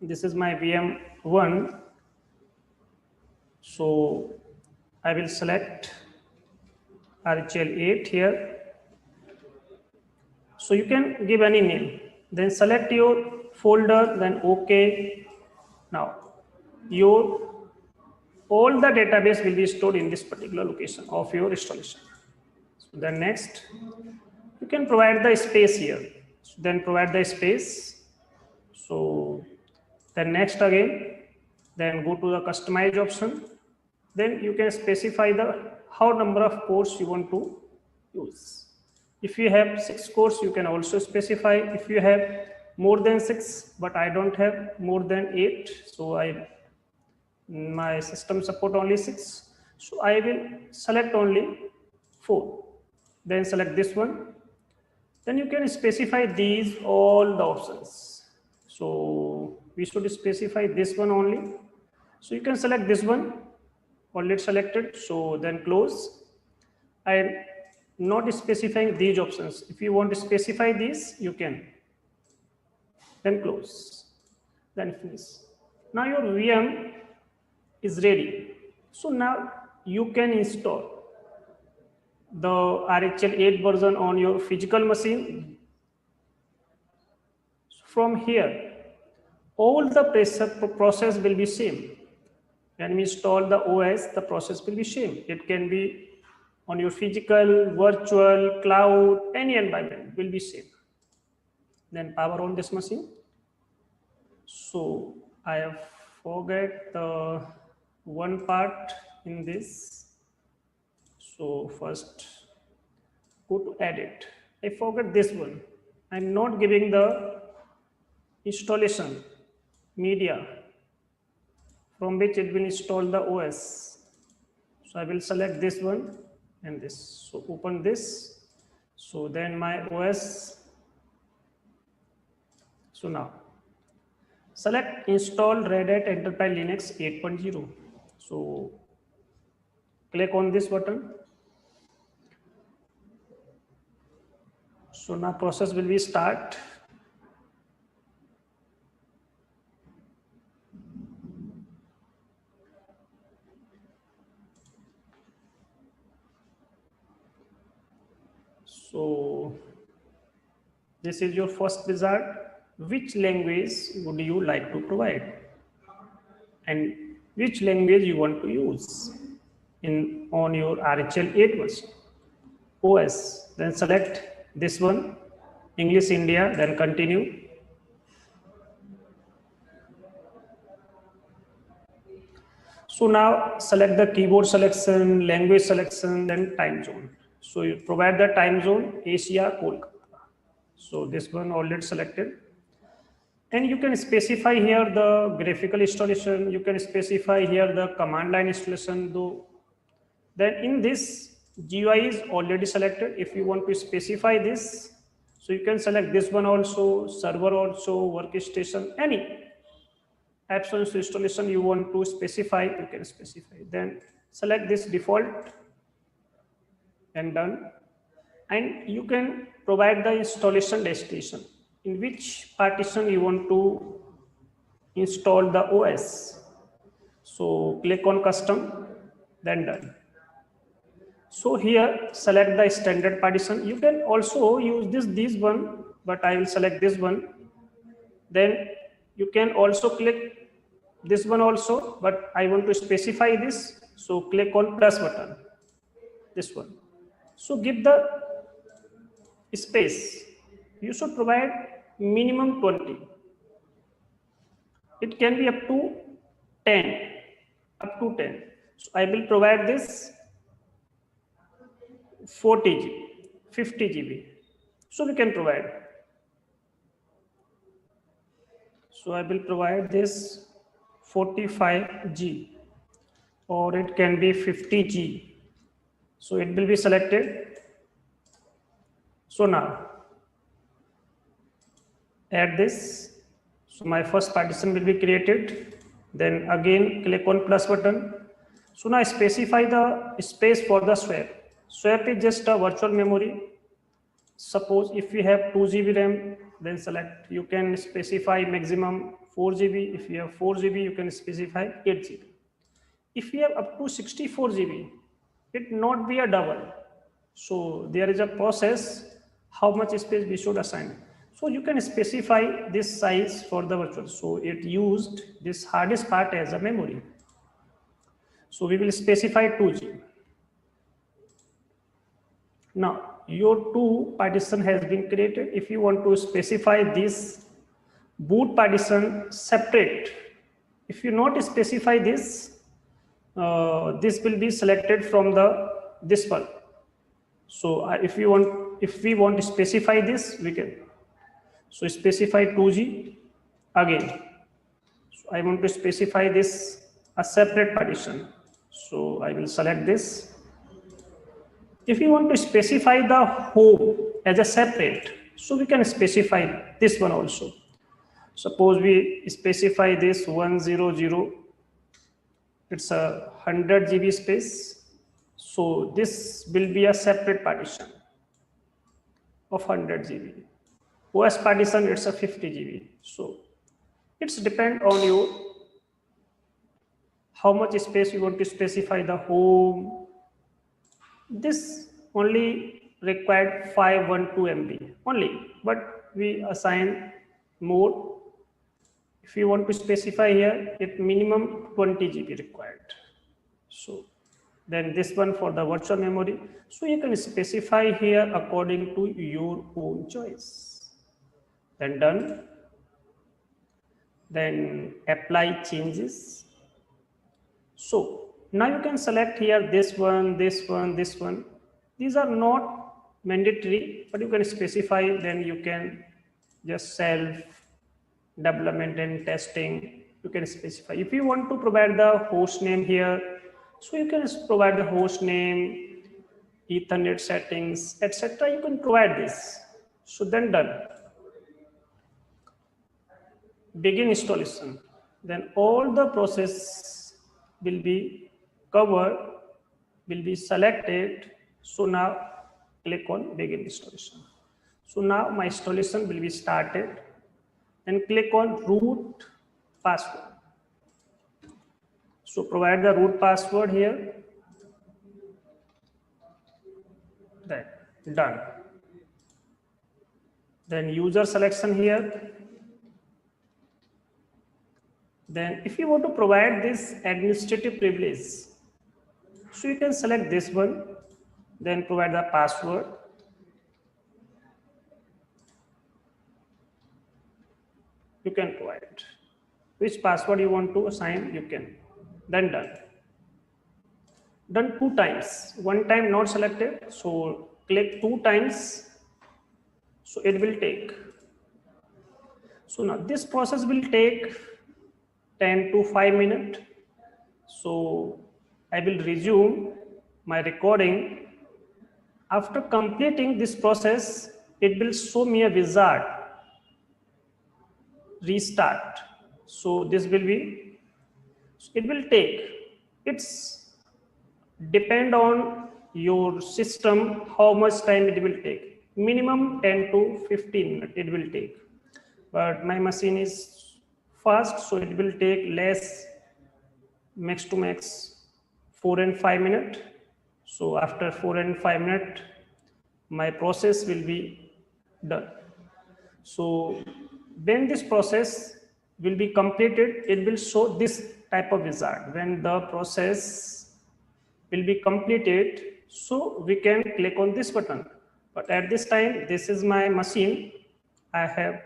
This is my VM1. So I will select RHL 8 here. So you can give any name, then select your folder, then okay. Now your all the database will be stored in this particular location of your installation. So then next you can provide the space here. So then provide the space. So then next again, then go to the customize option. Then you can specify the how number of cores you want to use. If you have 6 cores, you can also specify. If you have more than 6, but I don't have more than 8, so my system support only 6, so I will select only 4. Then select this one. Then you can specify these all the options. So we should specify this one only. So you can select this one, already selected. So then close. I'm not specifying these options. If you want to specify these, you can. Then close. Then finish. Now your VM is ready. So now you can install the RHL 8 version on your physical machine. From here, all the process will be same. When we install the OS, the process will be same. It can be on your physical, virtual, cloud, any environment will be same. Then power on this machine. So I have forgot the one part in this. So first go to edit. I forgot this one. I'm not giving the installation media from which it will install the OS. So I will select this one and this. So open this. So then my OS. So now select install RedHat Enterprise Linux 8.0. So click on this button. So now process will be start. So this is your first wizard. Which language would you like to provide? And which language you want to use on your RHL 8 version? OS. Then select this one, English India, then continue. So now select the keyboard selection, language selection, then time zone. So you provide the time zone, Asia, Kolkata. So this one already selected. And you can specify here the graphical installation. You can specify here the command line installation though. Then in this, GUI is already selected. If you want to specify this, so you can select this one also, server also, workstation, any apps installation you want to specify, you can specify. Then select this default and done. And you can provide the installation destination, in which partition you want to install the OS. So click on custom, then done. So here select the standard partition. You can also use this one, but I will select this one. Then you can also click this one also, but I want to specify this. So click on plus button, this one. So give the space. You should provide minimum 20. It can be up to 10, up to 10. So I will provide this 40 GB, 50 GB. So we can provide. So I will provide this 45 G, or it can be 50 G. So it will be selected. So now add this. So my first partition will be created. Then again click on plus button. So now specify the space for the swap. Swap is just a virtual memory. Suppose if you have 2 GB RAM, then select. You can specify maximum 4 GB. If you have 4 GB, you can specify 8 GB. If you have up to 64 GB, it not be a double. So there is a process how much space we should assign. So you can specify this size for the virtual. So it used this hardest part as a memory. So we will specify 2G. Now your 2 partition has been created. If you want to specify this boot partition separate, if you not specify this, this will be selected from this one. So if we want to specify this, we can. So specify 2G again. So I want to specify this a separate partition. So I will select this. If you want to specify the home as a separate, so we can specify this one also. Suppose we specify this 100, it's a 100 GB space. So this will be a separate partition of 100 GB. OS partition, it's a 50 GB. So it's depend on you how much space you want to specify the home. This only required 512 MB only, but we assign more. If you want to specify here, it minimum 20 GB required. So then this one for the virtual memory. So you can specify here according to your own choice. Then done. Then apply changes. So now you can select here this one, this one, this one. These are not mandatory, but you can specify, then you can just self development and testing. You can specify. If you want to provide the host name here, so you can provide the host name, Ethernet settings, etc. You can provide this. So then done. Begin installation. Then all the process will be covered, will be selected. So now click on begin installation. So now my installation will be started. Then click on root password. So provide the root password here. Then done. Then user selection here. Then if you want to provide this administrative privilege, so you can select this one, then provide the password. You can provide which password you want to assign, you can. Then done. Done 2 times. 1 time not selected, so click 2 times. So it will take. So now this process will take 10 to 5 minutes. So I will resume my recording. After completing this process, it will show me a wizard. Restart. So this will be, it will take, it's depend on your system how much time it will take. Minimum 10 to 15 minutes it will take. But my machine is fast, so it will take less, max to max 4 and 5 minutes. So after 4 and 5 minutes, my process will be done. So when this process will be completed, it will show this type of wizard. When the process will be completed, so we can click on this button. But at this time, this is my machine. I have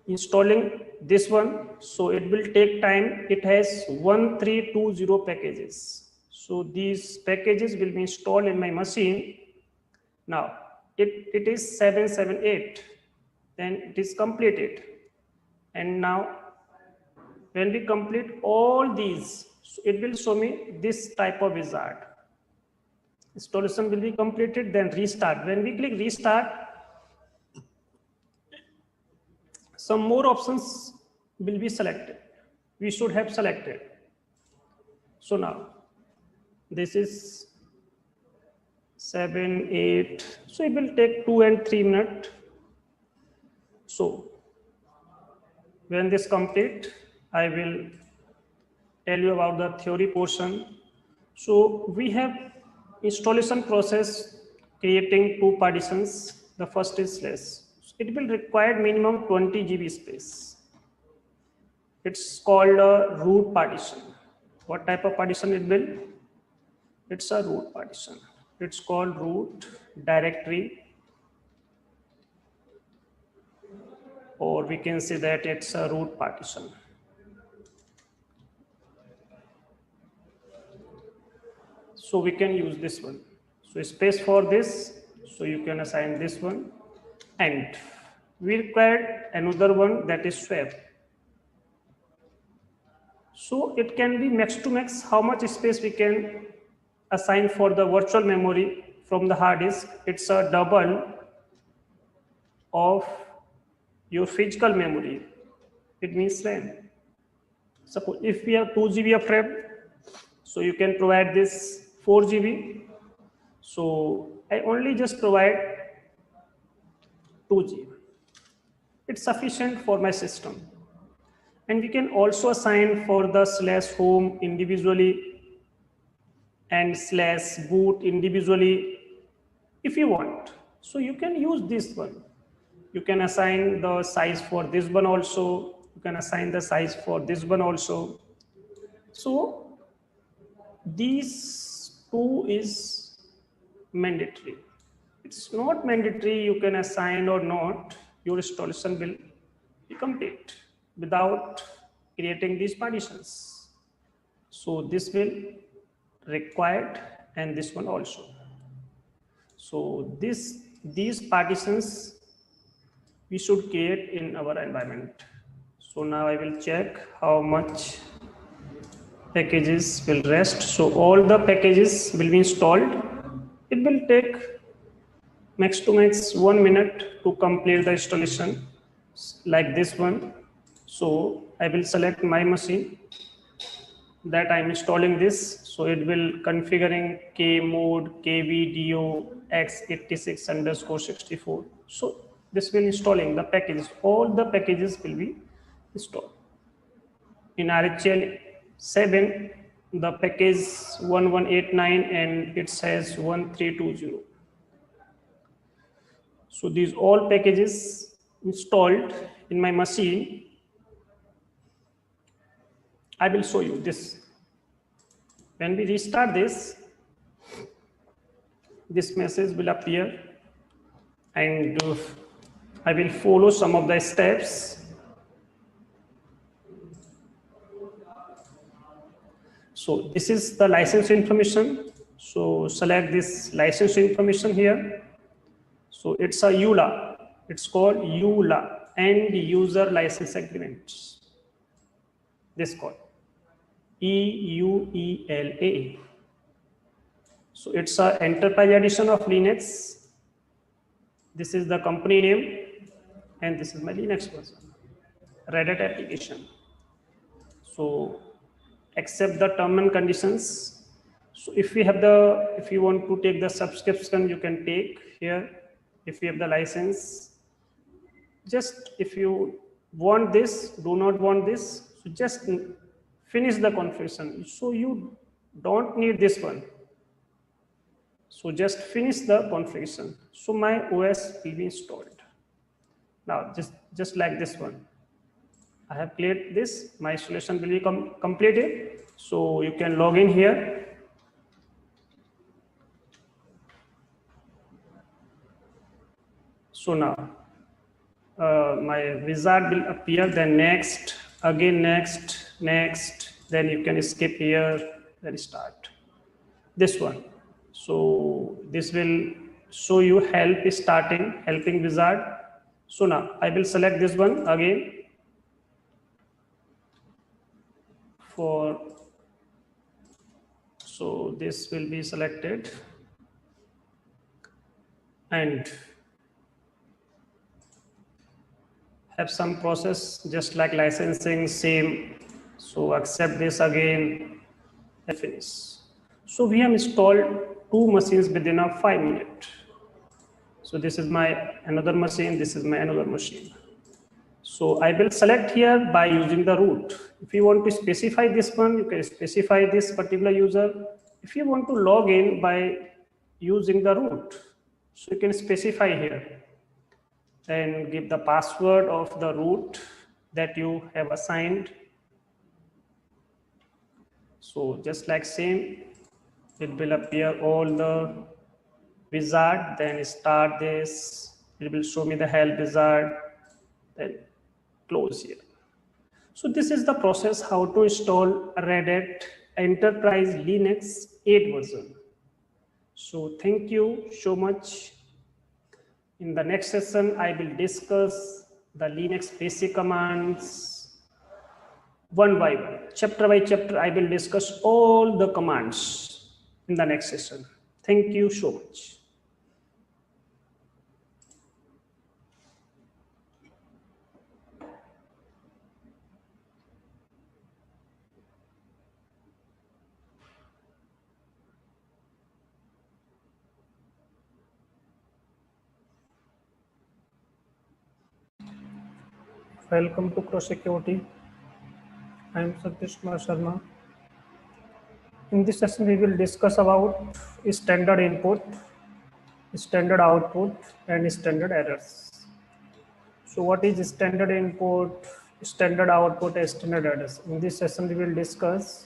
installing this one, so it will take time. It has 1320 packages. So these packages will be installed in my machine. Now it is 778. Then it is completed. And now when we complete all these, so it will show me this type of wizard. Installation will be completed, then restart. When we click restart, some more options will be selected. We should have selected. So now this is 7, 8. So it will take 2 and 3 minutes. So when this complete, I will tell you about the theory portion. So we have installation process, creating 2 partitions. The first is slash. It will require minimum 20 GB space. It's called a root partition. What type of partition it will? It's a root partition. It's called root directory, or we can say that it's a root partition. So we can use this one. So space for this, so you can assign this one, and we require another one, that is swap. So it can be max to max how much space we can assign for the virtual memory from the hard disk. It's a double of your physical memory. It means RAM. Suppose if we have 2 GB of RAM, so you can provide this 4 GB. So I only just provide 2 GB. It's sufficient for my system. And we can also assign for the slash home individually and slash boot individually if you want. So you can use this one. You can assign the size for this one also. You can assign the size for this one also. So these two is mandatory. It's not mandatory you can assign or not. Your installation will be complete without creating these partitions. So this will required, and this one also. So these partitions we should create in our environment. So now I will check how much packages will rest. So all the packages will be installed. It will take max to max 1 minute to complete the installation, like this one. So I will select my machine that I'm installing this. So it will configuring k mode kvdo x86_64. So this will installing the packages. All the packages will be installed. In RHCL 7, the package 1189 and it says 1320. So these all packages installed in my machine. I will show you this. When we restart this message will appear, and I will follow some of the steps. So this is the license information. So select this license information here. So it's a EULA. It's called EULA, End User License Agreement. This called EUELA. So it's an enterprise edition of Linux. This is the company name, and this is my Linux version, RedHat application. So accept the term and conditions. So if you want to take the subscription, you can take here. If you have the license, just if you want this, do not want this, so just finish the configuration. So you don't need this one. So just finish the configuration. So my OS will be installed. Now just like this one. I have cleared this. My installation will be completed. So you can log in here. So now my wizard will appear. Then next, again next, then you can skip here, then start this one. So this will show you helping wizard. So now I will select this one again so this will be selected, and have some process just like licensing, same. So accept this again and finish. So we have installed 2 machines within a 5 minutes. So this is my another machine, this is my another machine. So I will select here by using the root. If you want to specify this one, you can specify this particular user. If you want to log in by using the root, so you can specify here. and give the password of the root that you have assigned. So just like same, it will appear all the wizard, then start this, it will show me the help wizard, then close here. So this is the process how to install Red Hat Enterprise Linux 8 version. So thank you so much. In the next session, I will discuss the Linux basic commands one by one. Chapter by chapter, I will discuss all the commands in the next session. Thank you so much. Welcome to Craw Security. I am Satish Kumar Sharma. In this session, we will discuss about standard input, standard output, and standard errors. So what is standard input, standard output, and standard errors? In this session, we will discuss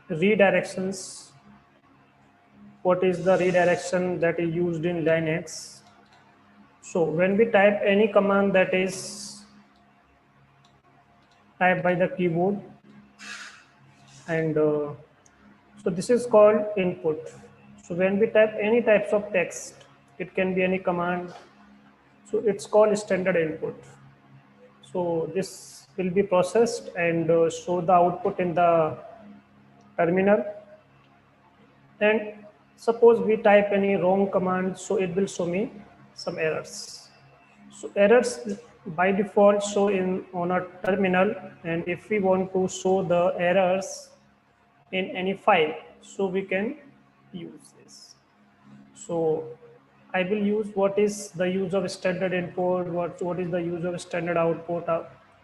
redirections. What is the redirection that is used in Linux? So when we type any command that is typed by the keyboard, and so this is called input. So when we type any types of text, it can be any command. So it's called standard input. So this will be processed and show the output in the terminal. And suppose we type any wrong command, so it will show me some errors. So errors by default show on a terminal, and if we want to show the errors in any file, so we can use this. So I will use what is the use of standard input, what is the use of standard output,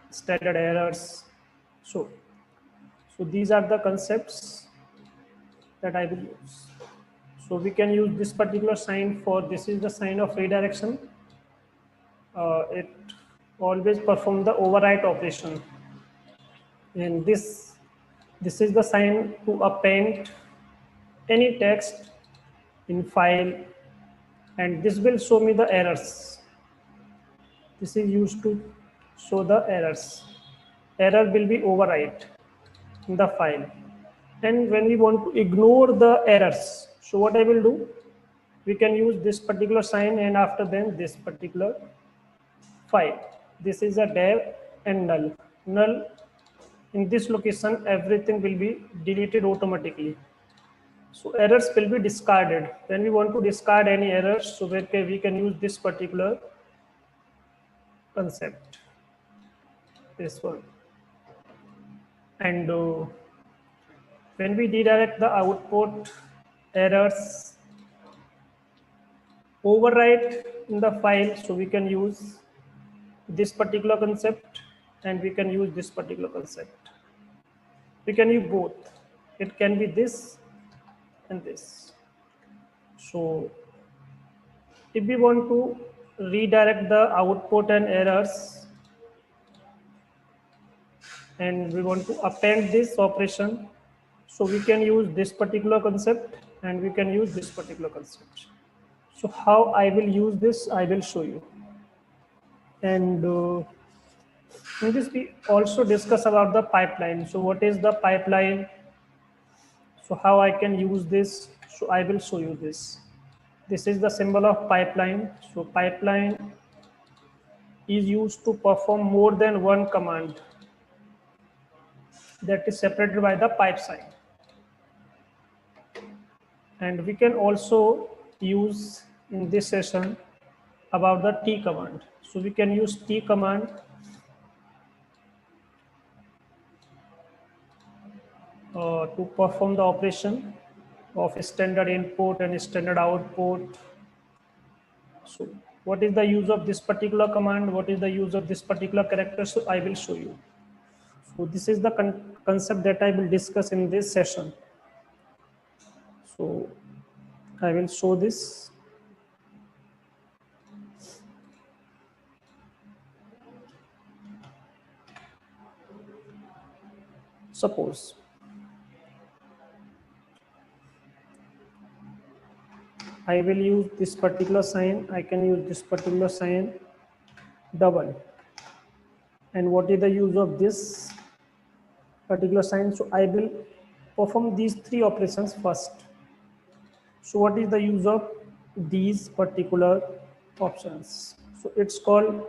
standard errors. So these are the concepts that I will use. So we can use this particular sign for, this is the sign of redirection. It always performs the overwrite operation. And this is the sign to append any text in file, and this will show me the errors. This is used to show the errors. Error will be overwrite in the file. And when we want to ignore the errors, so what I will do, we can use this particular sign, and after then this particular file. This is a dev and null. Null, in this location, everything will be deleted automatically. So errors will be discarded. When we want to discard any errors, so we can use this particular concept, this one. And when we redirect the output errors, overwrite in the file, so we can use this particular concept, and we can use this particular concept. We can use both. It can be this and this. So if we want to redirect the output and errors, and we want to append this operation, so we can use this particular concept, and we can use this particular concept. So how I will use this, I will show you. And in this we also discuss about the pipeline. So what is the pipeline? So how I can use this? So I will show you this. This is the symbol of pipeline. So pipeline is used to perform more than one command that is separated by the pipe sign. And we can also use in this session about the T command. So we can use T command to perform the operation of standard input and standard output. So what is the use of this particular command? What is the use of this particular character? So I will show you. So this is the concept that I will discuss in this session. So I will show this. Suppose I will use this particular sign, I can use this particular sign double. And what is the use of this particular sign? So I will perform these three operations first. So what is the use of these particular options? So it's called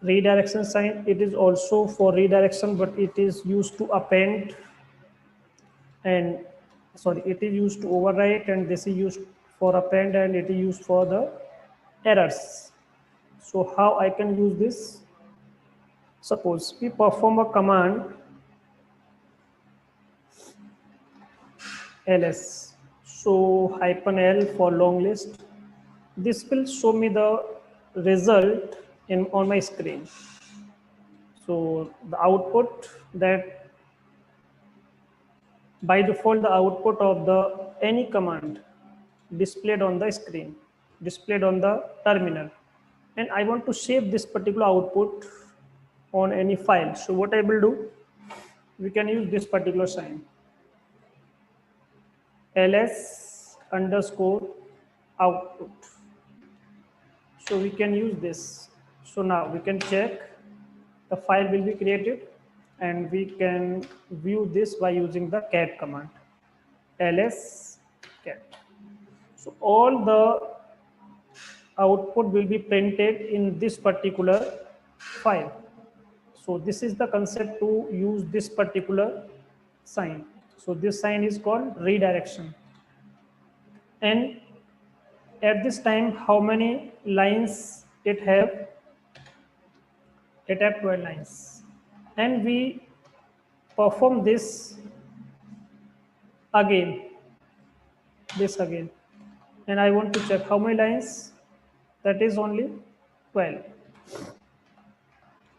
redirection sign. It is also for redirection, but it is used to append and it is used to overwrite, and this is used for append, and it is used for the errors. So how I can use this? Suppose we perform a command ls, so -l for long list. This will show me the result on my screen. So the output, that by default the output of the any command displayed on the screen, displayed on the terminal, and I want to save this particular output on any file. So what I will do, we can use this particular sign ls underscore output. So we can use this. So now we can check the file will be created, and we can view this by using the cat command ls cat. So all the output will be printed in this particular file. So this is the concept to use this particular sign. So this sign is called redirection. And at this time, how many lines it have? It have 12 lines. And we perform this again, and I want to check how many lines. That is only 12.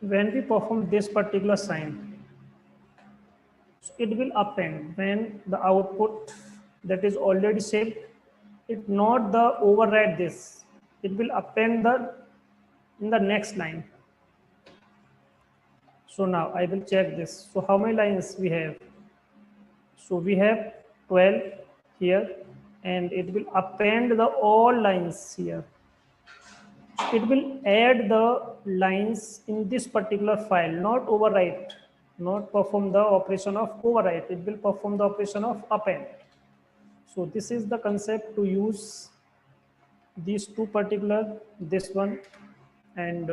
When we perform this particular sign, it will append when the output that is already saved, it not the override this, it will append the in the next line. So now I will check this. So how many lines we have? So we have 12 here, and it will append the all lines here. It will add the lines in this particular file, not overwrite, not perform the operation of overwrite. It will perform the operation of append. So this is the concept to use these two particular, this one, and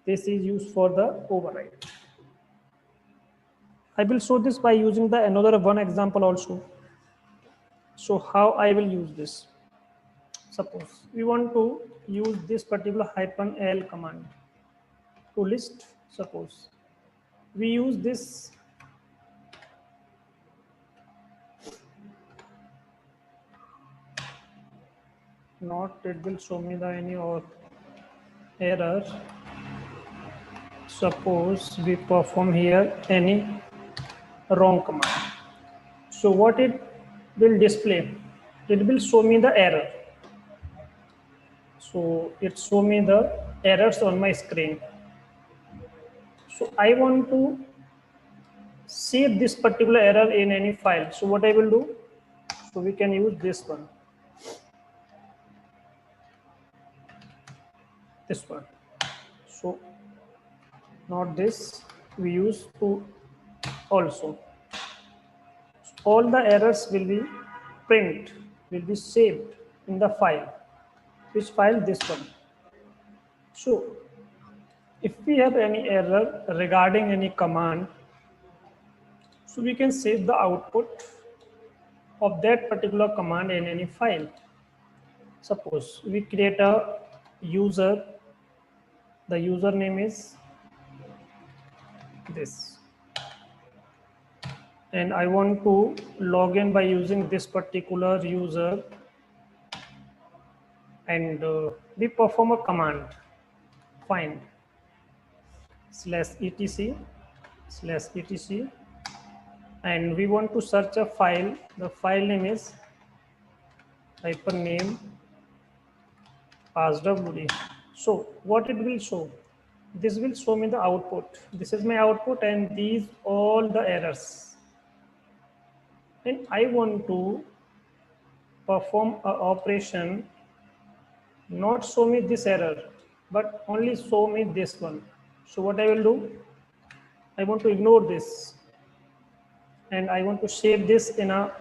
this is used for the override. I will show this by using the another one example also. So how I will use this? Suppose we want to use this particular -l command to list. Suppose we use this not, it will show me the any or error. Suppose we perform here any wrong command. So what it will display? It will show me the error. So it show me the errors on my screen. So I want to save this particular error in any file. So what I will do? So we can use this one. This one. So not this, we use to also. All the errors will be print, will be saved in the file. Which file? This one. So if we have any error regarding any command, so we can save the output of that particular command in any file. Suppose we create a user, the username is this, and I want to log in by using this particular user, and we perform a command find /etc/etc, and we want to search a file. The file name is -name passwd. So what it will show? this will show me the output. This is my output and these all the errors. And I want to perform an operation, not show me this error, but only show me this one. So what I will do, I want to ignore this and I want to save this in a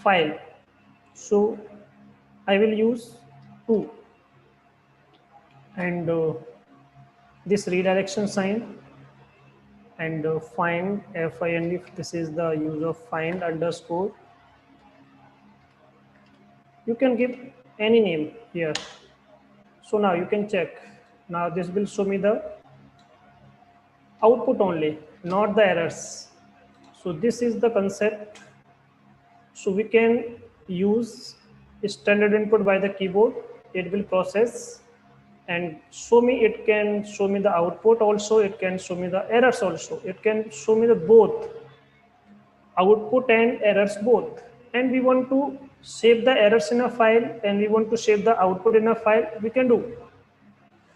file. So I will use 2 and this redirection sign and find find, if this is the use of find underscore. You can give any name here. So now you can check. Now this will show me the output only, not the errors. So this is the concept. So we can use standard input by the keyboard. It will process and show me, it can show me the output also, it can show me the errors also, it can show me the both output and errors both. And we want to save the errors in a file and we want to save the output in a file, we can do.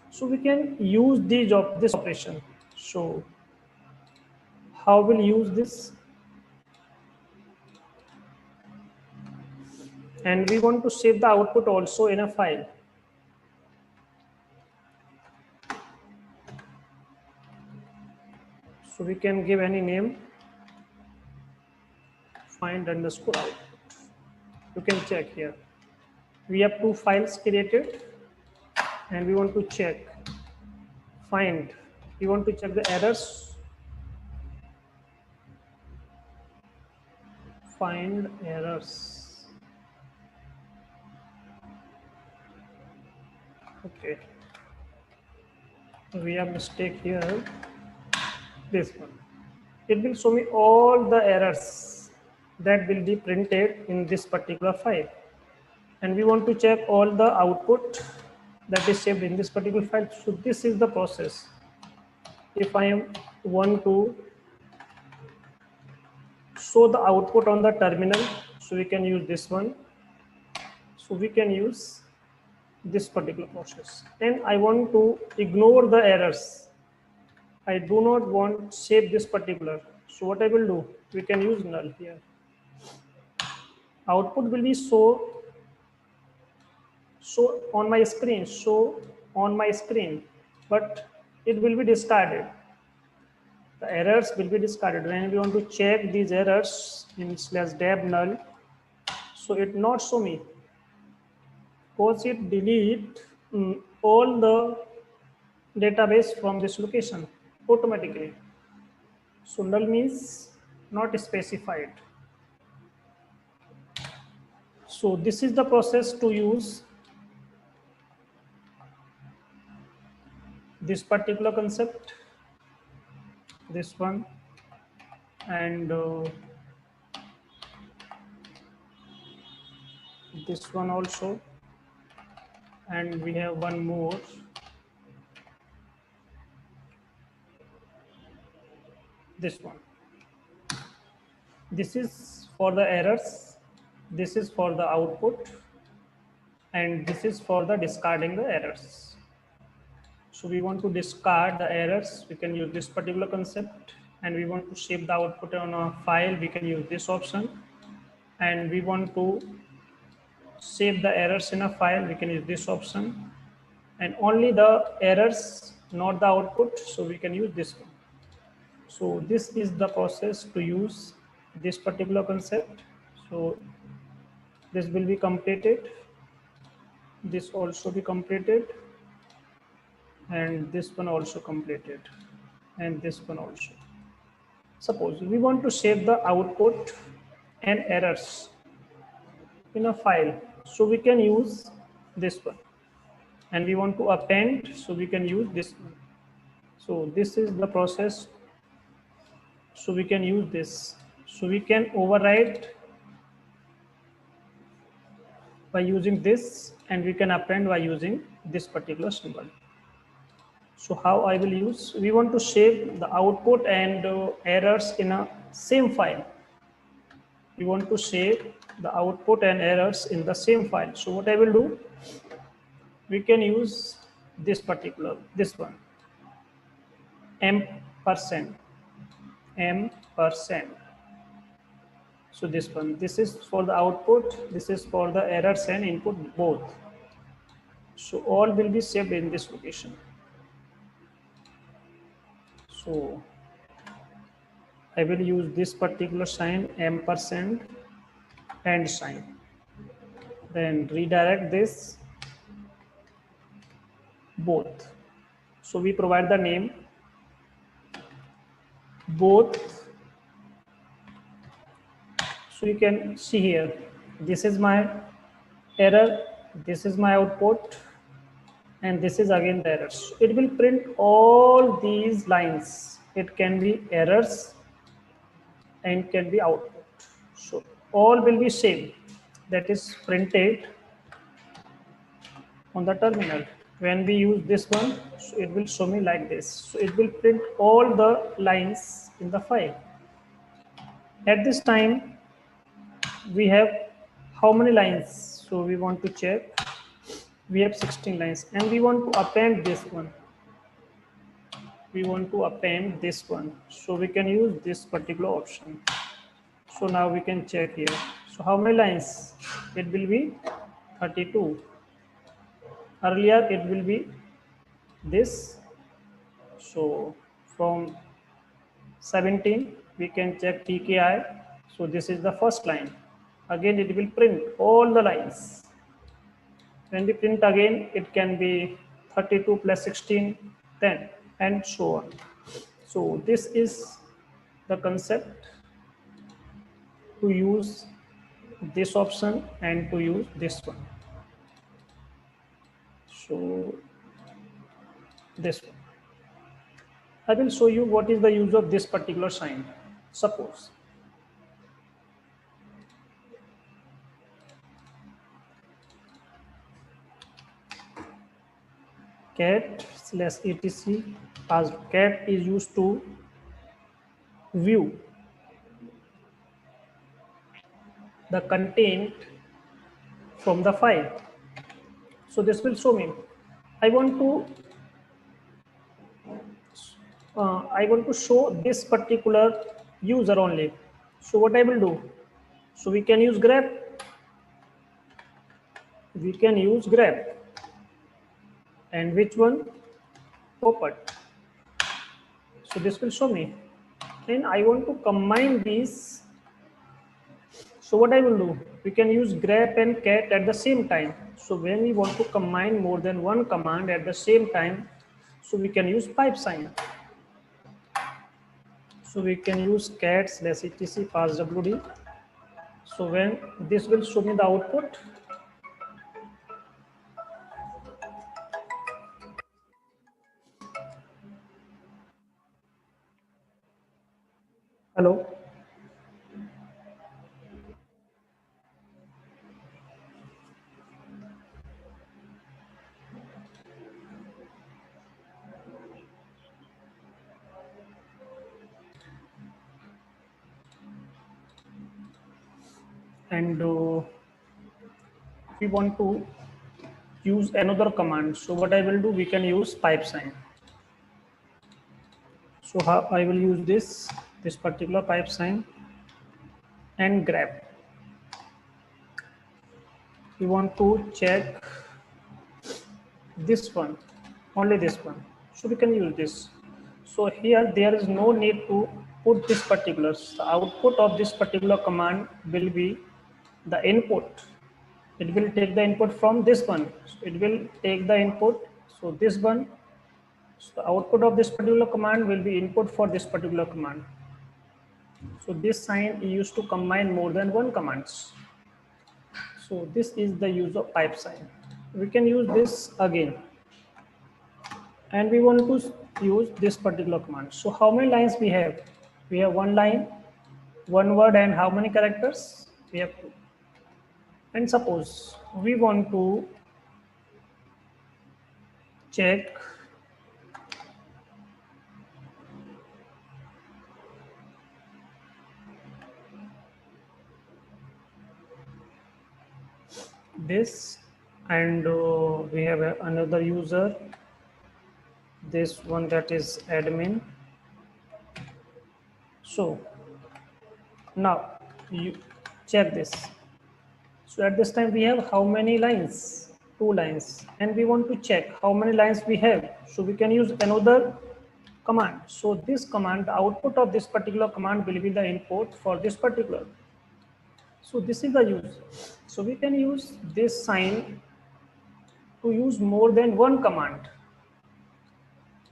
So we can use this operation. So how we'll use this? And we want to save the output also in a file. So we can give any name, find underscore output. You can check here. We have 2 files created and we want to check find. We want to check the errors. Find errors. Okay. We have mistake here. This one. It will show me all the errors that will be printed in this particular file. And we want to check all the output that is saved in this particular file. So this is the process. If I want to show the output on the terminal, so we can use this one. So we can use this particular process. And I want to ignore the errors. I do not want save this particular. So what I will do, we can use null here. Output will be show on my screen, but it will be discarded. The errors will be discarded. When we want to check these errors in /dev null, so it not show me, because it delete all the database from this location automatically. So null means not specified. So this is the process to use this particular concept, this one, and this one also, and we have one more. This one. This is for the errors, this is for the output, and this is for the discarding the errors. So we want to discard the errors, we can use this particular concept, and we want to save the output on a file, we can use this option, and we want to save the errors in a file, we can use this option, and only the errors, not the output, so we can use this one. So this is the process to use this particular concept. So this will be completed, this also be completed, and this one also completed, and this one also. Suppose we want to save the output and errors in a file, so we can use this one, and we want to append, so we can use this one. So this is the process, so we can use this. So we can override by using this, and we can append by using this particular symbol. So how I will use, we want to save the output and errors in a same file. We want to save the output and errors in the same file. So what I will do, we can use this one, M%. So this one, this is for the output, this is for the errors and input both. So all will be saved in this location. So I will use this particular sign, M% and sign. Then redirect this both. So we provide the name both. So you can see here, this is my error, this is my output, and this is again the errors. It will print all these lines. It can be errors and can be output. So all will be same. That is printed on the terminal. When we use this one, so it will show me like this. So it will print all the lines in the file. At this time, we have how many lines? So we want to check. We have 16 lines and we want to append this one. We want to append this one. So we can use this particular option. So now we can check here. So how many lines? It will be 32. Earlier it will be this. So from 17 we can check TKI. So this is the first line. Again it will print all the lines. When we print again, it can be 32 plus 16, 10, and so on. So this is the concept to use this option and to use this one. So this one. I will show you what is the use of this particular sign. Suppose cat/etc as cat is used to view the content from the file. So this will show me. I want to show this particular user only. So what I will do? So we can use grep. We can use grep. And which one? Poppet. So this will show me. And I want to combine these. So what I will do? We can use grep and cat at the same time. So when we want to combine more than one command at the same time, so we can use pipe sign. So we can use cat/etc passwd. So when this will show me the output. Hello. And we want to use another command. So what I will do, we can use pipe sign. So how I will use this particular pipe sign and grep. We want to check this one, only this one. So we can use this. So here there is no need to put this particular. The output of this particular command will be the input. It will take the input from this one. So it will take the input. So this one. So the output of this particular command will be input for this particular command. So this sign is used to combine more than one commands. So this is the use of pipe sign. We can use this again. And we want to use this particular command. So how many lines we have? We have one line, one word, and how many characters? We have two. And suppose we want to check this, and we have another user this one, that is admin. So now you check this. So at this time we have how many lines? 2 lines, and we want to check how many lines we have. So we can use another command. So this command, the output of this particular command will be the input for this particular. So this is the use. So we can use this sign to use more than one command.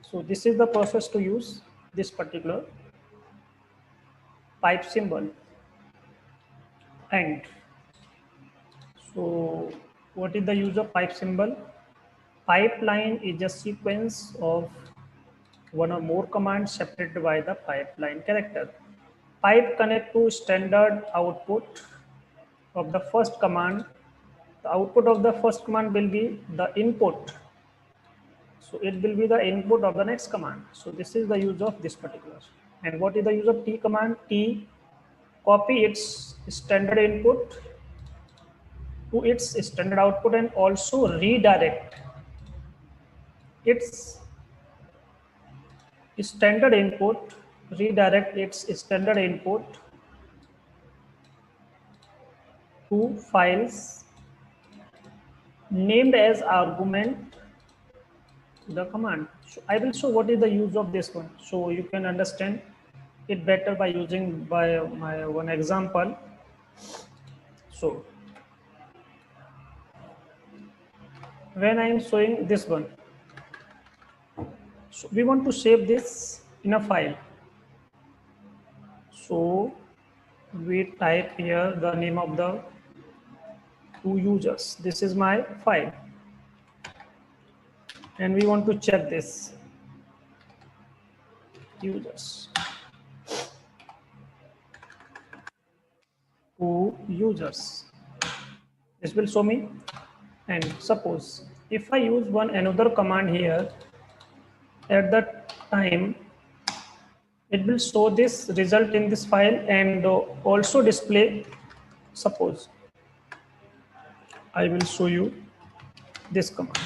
So this is the process to use this particular pipe symbol. And so what is the use of pipe symbol? Pipeline is a sequence of one or more commands separated by the pipeline character. Pipe connect to standard output of the first command. The output of the first command will be the input. So it will be the input of the next command. So this is the use of this particular. And what is the use of T command? T copy its standard input to its standard output and also redirect its standard input, redirect its standard input to files named as argument to the command. So I will show what is the use of this one, so you can understand it better by using by my one example. So when I am showing this one, so we want to save this in a file. So we type here the name of the 2 users. This is my file. And we want to check this users. 2 users. This will show me. And suppose if I use another command here, at that time it will show this result in this file and also display. Suppose I will show you this command.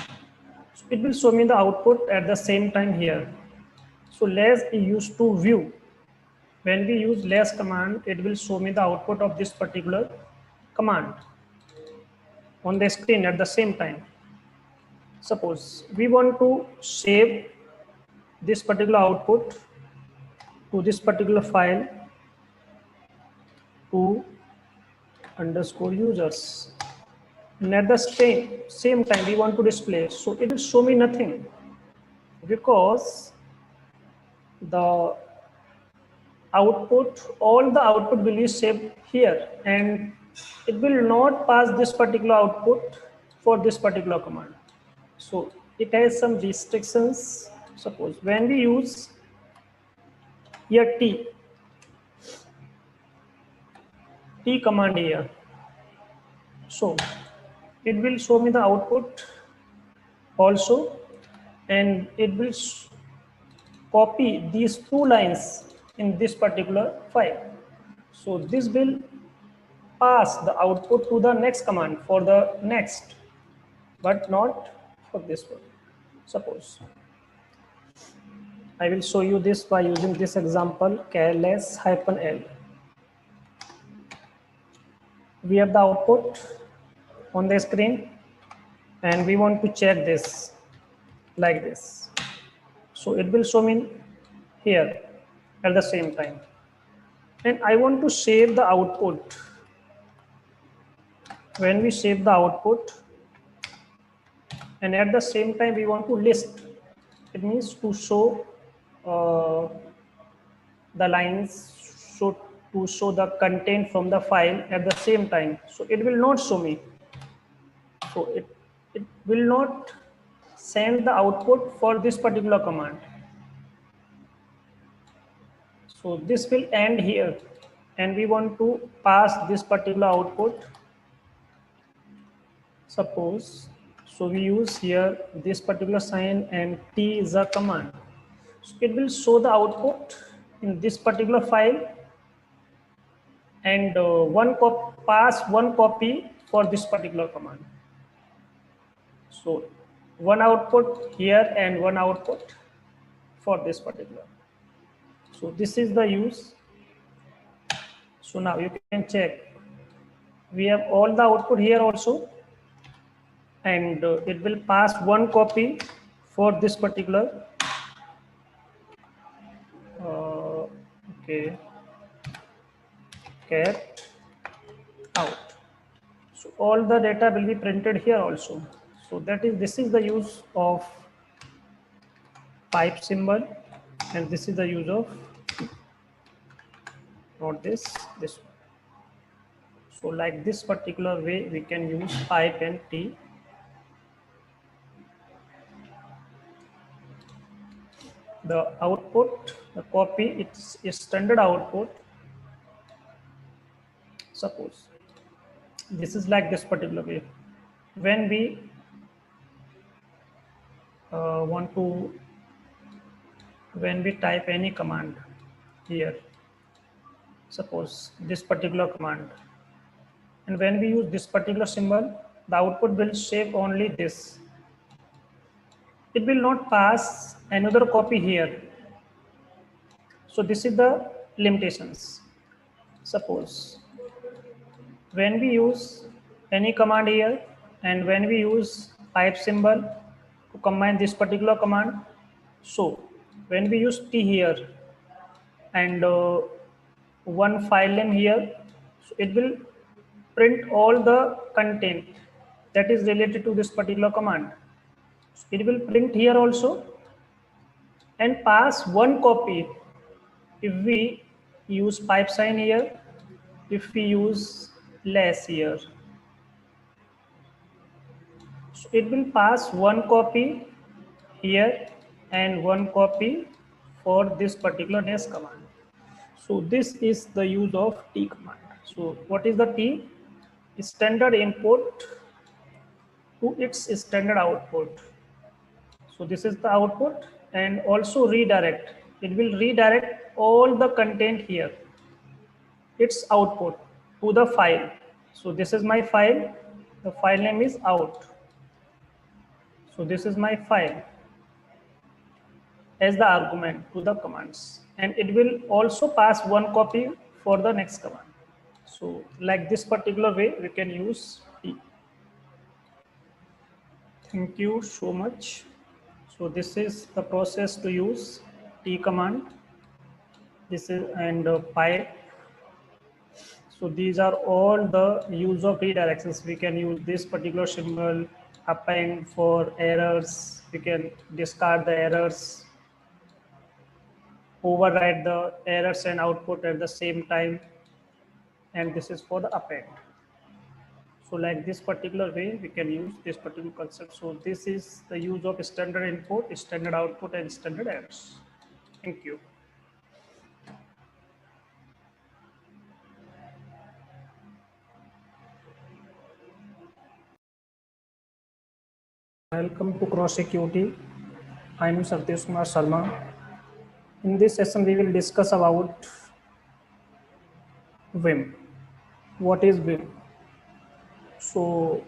So it will show me the output at the same time here. So less is used to view. When we use less command, it will show me the output of this particular command on the screen at the same time. Suppose we want to save this particular output to this particular file to underscore users. And at the same time we want to display. So it will show me nothing because the output, all the output will be saved here and it will not pass this particular output for this particular command. So it has some restrictions. Suppose when we use here T command here, so it will show me the output also and it will copy these 2 lines in this particular file. So this will pass the output to the next command for the next, but not for this one. Suppose I will show you this by using this example, careless-l. We have the output on the screen and we want to check this like this. So it will show me here at the same time. And I want to save the output. When we save the output and at the same time we want to list, it means to show the lines, so to show the content from the file at the same time. So it will not show me. So it will not send the output for this particular command. So this will end here and we want to pass this particular output. Suppose, so we use here this particular sign and T is a command. So it will show the output in this particular file and pass one copy for this particular command. So one output here and one output for this particular. So this is the use. So now you can check. We have all the output here also, and it will pass one copy for this particular. Okay, cat out. So all the data will be printed here also. So this is the use of pipe symbol, and this is the use of not this one. So like this particular way we can use pipe and T. The output, the copy, it's a standard output. Suppose this is like this particular way. When we when we type any command here, suppose this particular command, and when we use this particular symbol, the output will save only this. It will not pass another copy here. So this is the limitations. Suppose when we use any command here, and when we use pipe symbol to combine this particular command, so when we use T here and one file name here, so it will print all the content that is related to this particular command. So it will print here also and pass one copy if we use pipe sign here, if we use less here. So it will pass one copy here and one copy for this particular next command. So this is the use of T command. So what is the T? Standard input to its standard output. So this is the output, and also redirect. It will redirect all the content here, its output, to the file. So this is my file. The file name is out. So this is my file as the argument to the commands, and it will also pass one copy for the next command. So like this particular way we can use T. Thank you so much. So this is the process to use T command. This is and pipe. So these are all the use of redirections. We can use this particular symbol, append for errors. We can discard the errors, override the errors and output at the same time, and this is for the append. So like this particular way we can use this particular concept. So this is the use of standard input, standard output, and standard errors. Thank you. Welcome to Craw Security. I am Satyesh Kumar Sharma. In this session, we will discuss about Vim. What is Vim? So,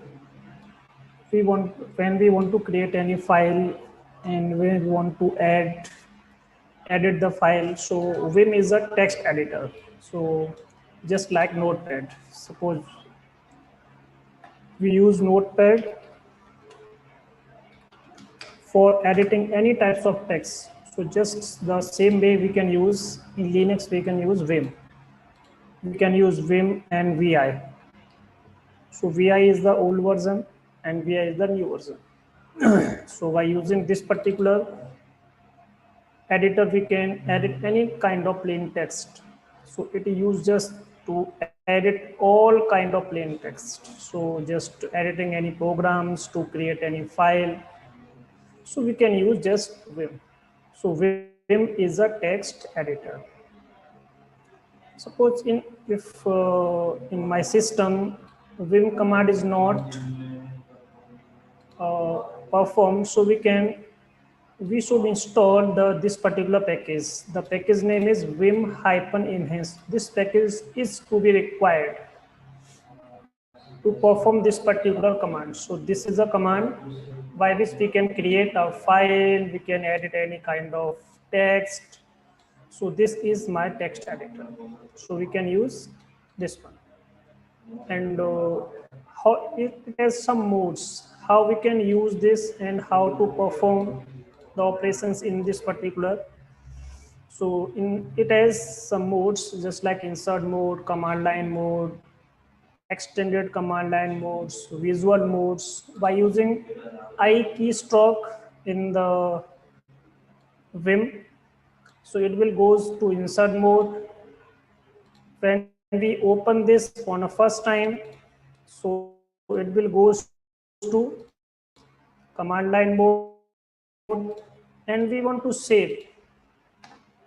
when we want to create any file and when we want to edit the file, so Vim is a text editor. So, just like Notepad. Suppose we use Notepad for editing any types of text. So just the same way we can use in Linux, we can use Vim. We can use Vim and VI. So VI is the old version and VI is the new version. So by using this particular editor, we can edit any kind of plain text. So it is used just to edit all kind of plain text. So just editing any programs, to create any file. So we can use just Vim. So Vim is a text editor. Suppose if in my system Vim command is not performed, so we should install this particular package. The package name is Vim-enhance. This package is to be required to perform this particular command. So this is a command by which we can create a file, we can edit any kind of text. So this is my text editor. So we can use this one. And how it has some modes, how we can use this and how to perform the operations in this particular. So in it has some modes just like insert mode, command line mode, extended command line modes, visual modes. By using I keystroke in the Vim, so it will goes to insert mode. When we open this on a first time, so it will goes to command line mode, and we want to save.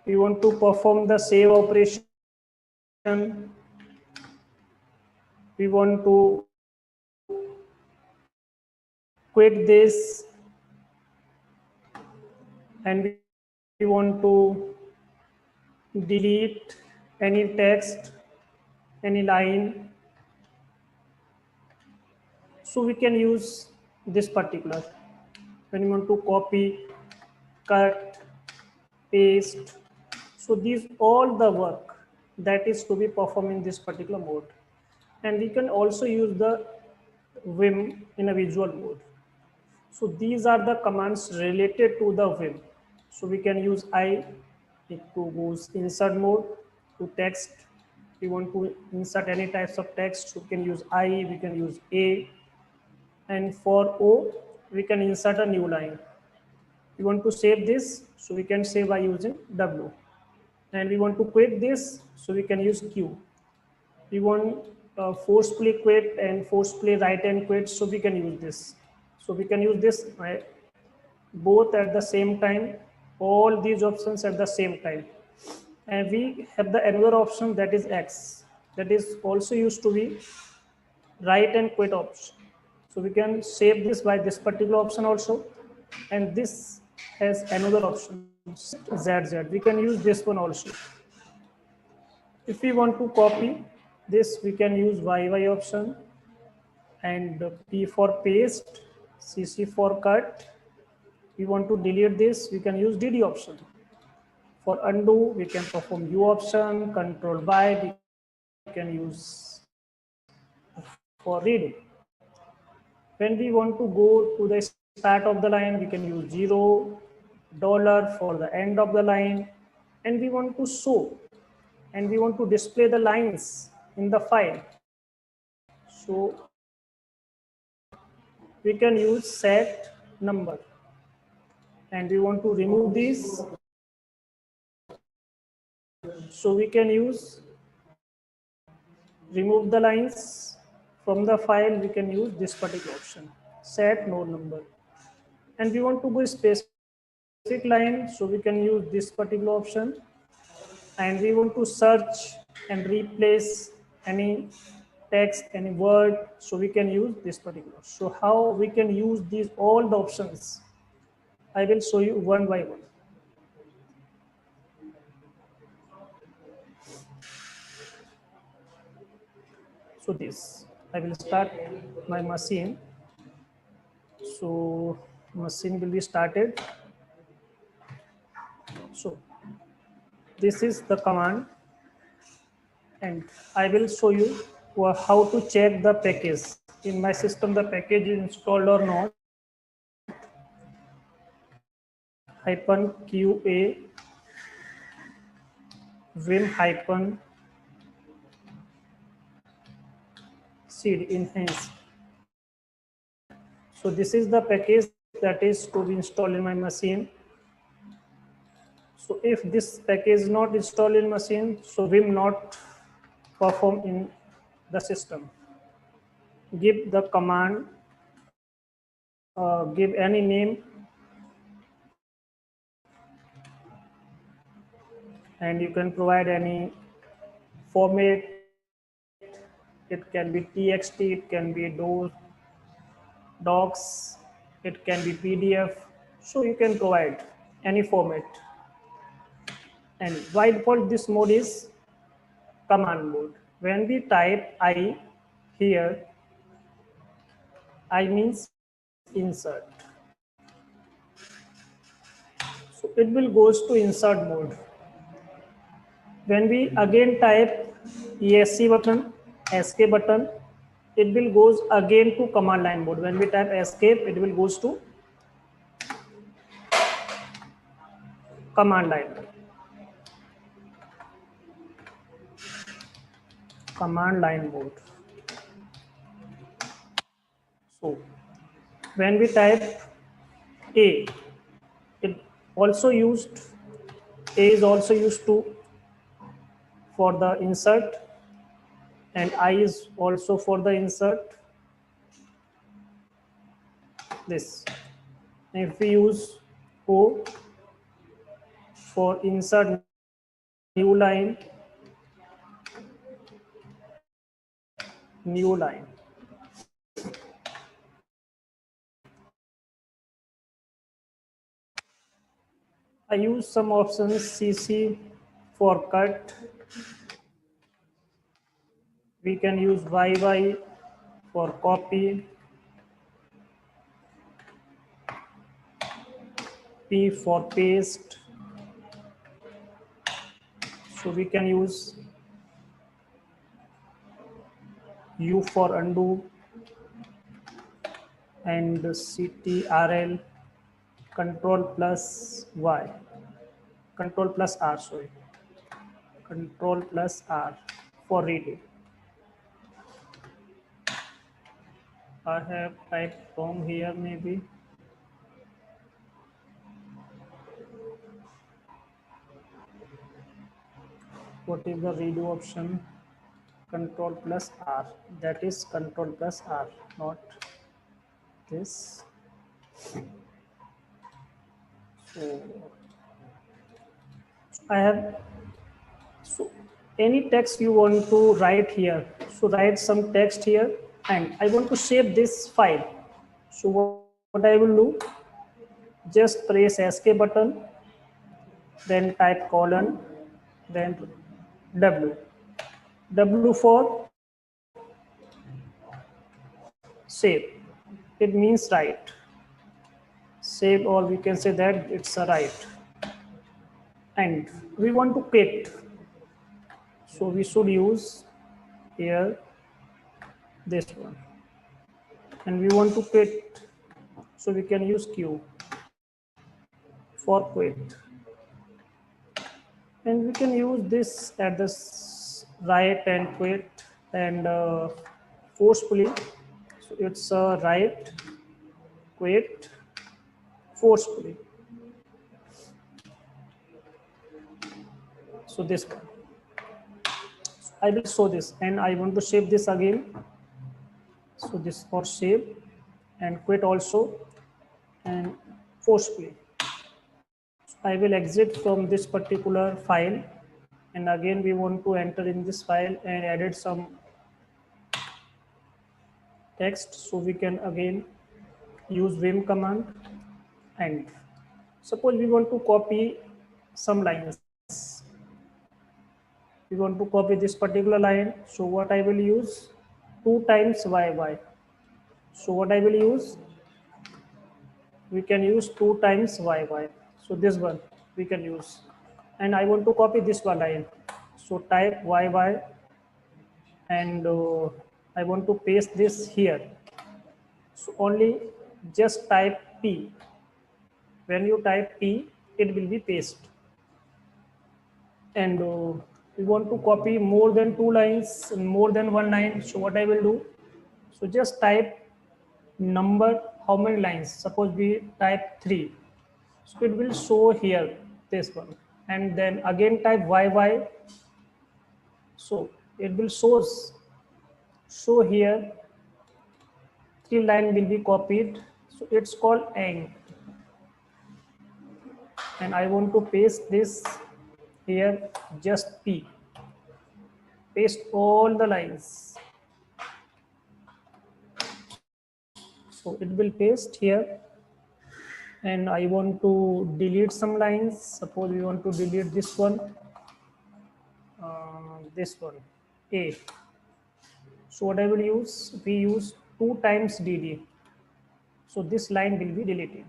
We want to perform the save operation. We want to quit this, and we want to delete any text, any line. So we can use this particular. When you want to copy, cut, paste. So these all the work that is to be performed in this particular mode. And we can also use the Vim in a visual mode. So these are the commands related to the Vim. So we can use I to go insert mode to text. We want to insert any types of text. So we can use I, we can use A. And for O, we can insert a new line. We want to save this, so we can save by using W. And we want to quit this, so we can use Q. We want forcefully quit and forcefully write and quit, so we can use this. So we can use this both at the same time, all these options at the same time. And we have the another option, that is X, that is also used to be write and quit option. So we can save this by this particular option also. And this has another option, ZZ. We can use this one also. If we want to copy this, we can use YY option, and P for paste, CC for cut. We want to delete this, we can use DD option. For undo, we can perform U option, Control Y, we can use for redo. When we want to go to the start of the line, we can use $, for the end of the line. And we want to show and we want to display the lines in the file. So we can use set number. And we want to remove these. So we can use remove the lines from the file. We can use this particular option, set no number. And we want to go specific line, so we can use this particular option. And we want to search and replace any text, any word, so we can use this particular. So how we can use these all the options, I will show you one by one. So this, I will start my machine. So machine will be started. So this is the command, and I will show you how to check the package. In my system, the package is installed or not. -QA Vim -seed enhance. So this is the package that is to be installed in my machine. So if this package is not installed in machine, so Vim not perform in the system. Give the command, give any name, and you can provide any format. It can be TXT, it can be docs, it can be PDF. So you can provide any format. And by default, this mode is command mode. When we type I here, I means insert. So So it will goes to insert mode. When we again type ESC button, escape button, it will goes again to command line mode. When we type escape, it will goes to command line. Command line mode. So when we type A, it also used, A is also used to for the insert, and I is also for the insert. This. If we use O for insert new line, I use some options CC for cut. We can use YY for copy, P for paste. So we can use U for undo, and CTRL, control plus Y, control plus R, sorry, control plus R for reading. I have typed wrong here maybe. What is the redo option? Control plus R, that is control plus R, not this. So I have, so any text you want to write here, so write some text here, and I want to save this file. So what I will do, just press escape button, then type colon, then W for save. It means write. Save, or we can say that it's a write. And we want to quit. So we should use here this one. And we want to quit. So we can use Q for quit. And we can use this at this write and quit and forcefully. So it's a write, quit, forcefully. So this one. I will show this, and I want to save this again. So this for save and quit also, and forcefully. I will exit from this particular file, and again we want to enter in this file and added some text. So we can again use vim command, and suppose we want to copy some lines. We want to copy this particular line. So what I will use, 2 times YY. So what I will use, we can use 2 times YY. So this one we can use, and I want to copy this one line. So type YY, and I want to paste this here. So only just type P. When you type P, it will be paste. And we want to copy more than 2 lines and more than 1 line. So what I will do, so just type number, how many lines. Suppose we type 3. So it will show here this one, and then again type YY. So it will show here 3 line will be copied. So it's called ANG, and I want to paste this here, just P. Paste all the lines. So it will paste here, and I want to delete some lines. Suppose we want to delete this one, A. So what I will use, we use 2 times DD. So this line will be deleted,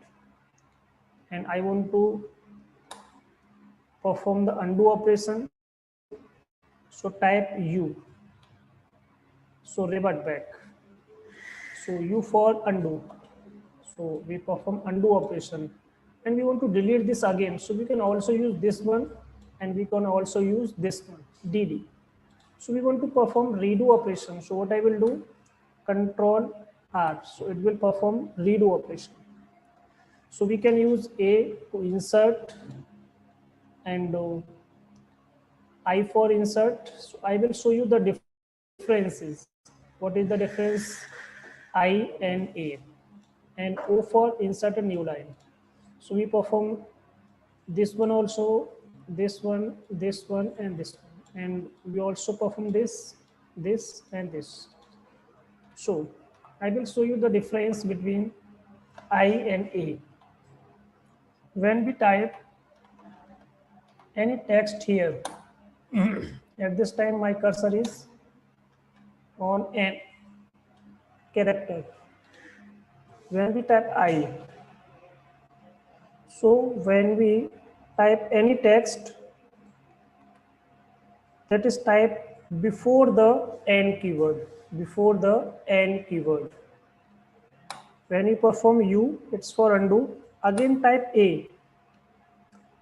and I want to perform the undo operation. So type U. So revert back. So U for undo. So we perform undo operation. And we want to delete this again. So we can also use this one and we can also use this one, DD. So we want to perform redo operation. So what I will do, Control R. So it will perform redo operation. So we can use A to insert and I for insert. So I will show you the differences. What is the difference I and A? And O for insert a new line. So we perform this one also, this one, and this one. And we also perform this, and this. So I will show you the difference between I and A. When we type any text here, at this time my cursor is on an character. When we type I, so when we type any text that is typed before the N keyword, when you perform U, it's for undo. Again type A.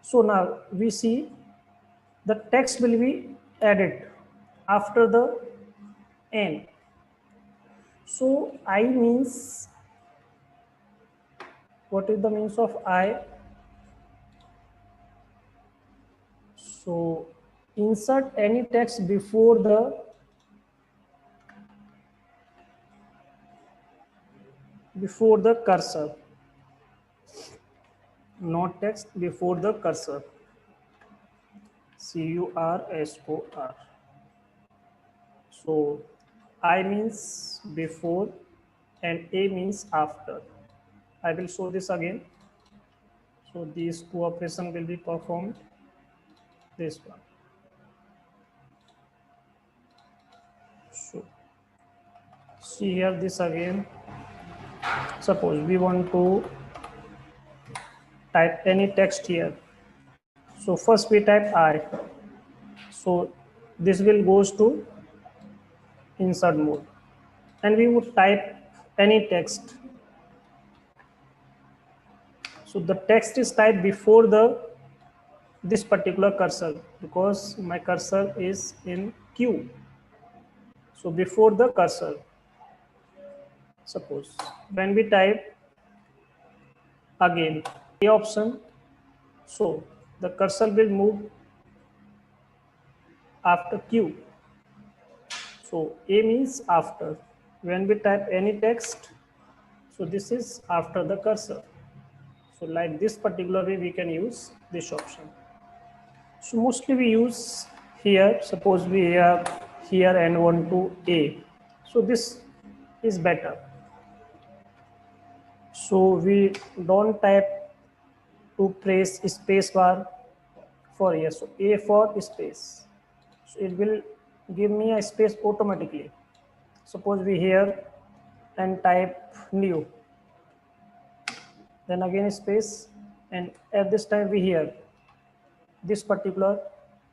So now we see the text will be added after the N. So I means, what is the means of I? So insert any text before the cursor, not text before the cursor. CURSOR. So I means before and A means after. I will show this again. So these two operations will be performed. This one. So see here this again. Suppose we want to type any text here. So first we type I. So this will goes to insert mode. And we would type any text. So the text is typed before this particular cursor because my cursor is in Q. So before the cursor, suppose when we type again A option, so the cursor will move after Q. So A means after. When we type any text, so this is after the cursor. So like this particular way we can use this option. So mostly we use here, suppose we have here and want to A. So this is better. So we don't type to press space bar for here. So A for space. So it will give me a space automatically. Suppose we here and type new. Then again space, and at this time we hear this particular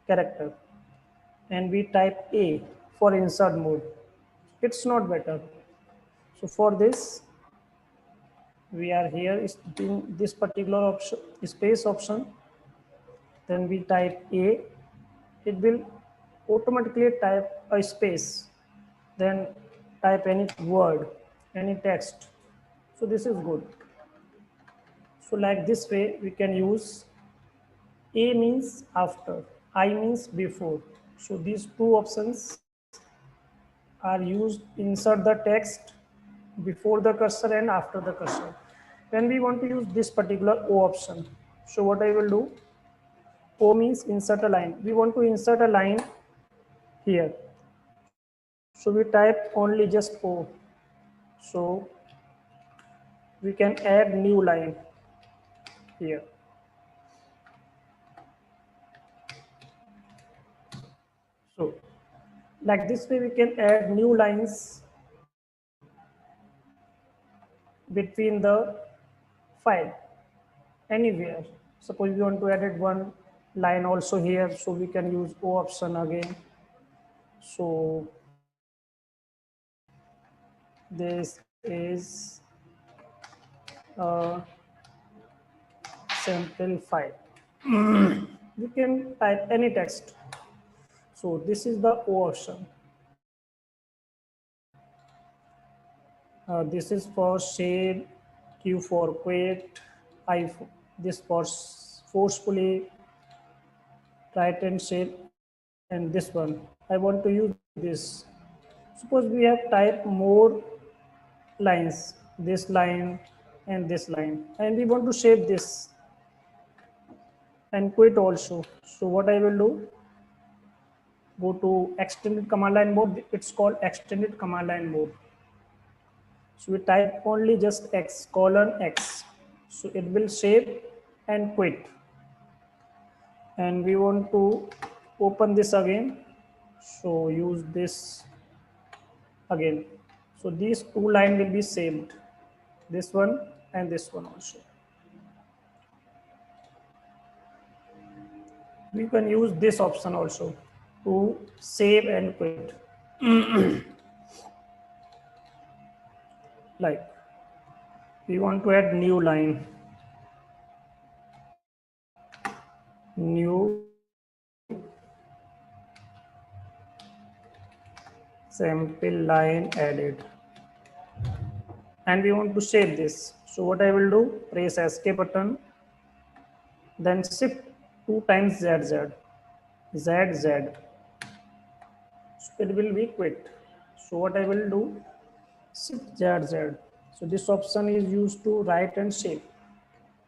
character and we type A for insert mode. It's not better. So for this we are here is doing this particular option, space option. Then we type A. It will automatically type a space. Then type any word, any text. So this is good. So like this way we can use A means after, I means before. So these two options are used, insert the text before the cursor and after the cursor. When we want to use this particular O option, so what I will do, O means insert a line. We want to insert a line here. So we type only just O. So we can add new line here. So like this way we can add new lines between the file anywhere. Suppose we want to edit one line also here, so we can use O option again. So this is a sample file. We can type any text. So this is the O option. This is for share, Q for quit, I for, this for forcefully, write and share, and this one. I want to use this. Suppose we have typed more lines, this line and this line, and we want to shape this and quit also. So what I will do, go to extended command line mode. It's called extended command line mode. So we type only just X colon X. So it will save and quit. And we want to open this again. So use this again. So these two lines will be saved. This one and this one also. We can use this option also to save and quit. Like we want to add new line, new sample line added, and we want to save this. So what I will do, press escape button, then shift 2 times ZZ. So it will be quit. So what I will do, shift ZZ. So this option is used to write and save.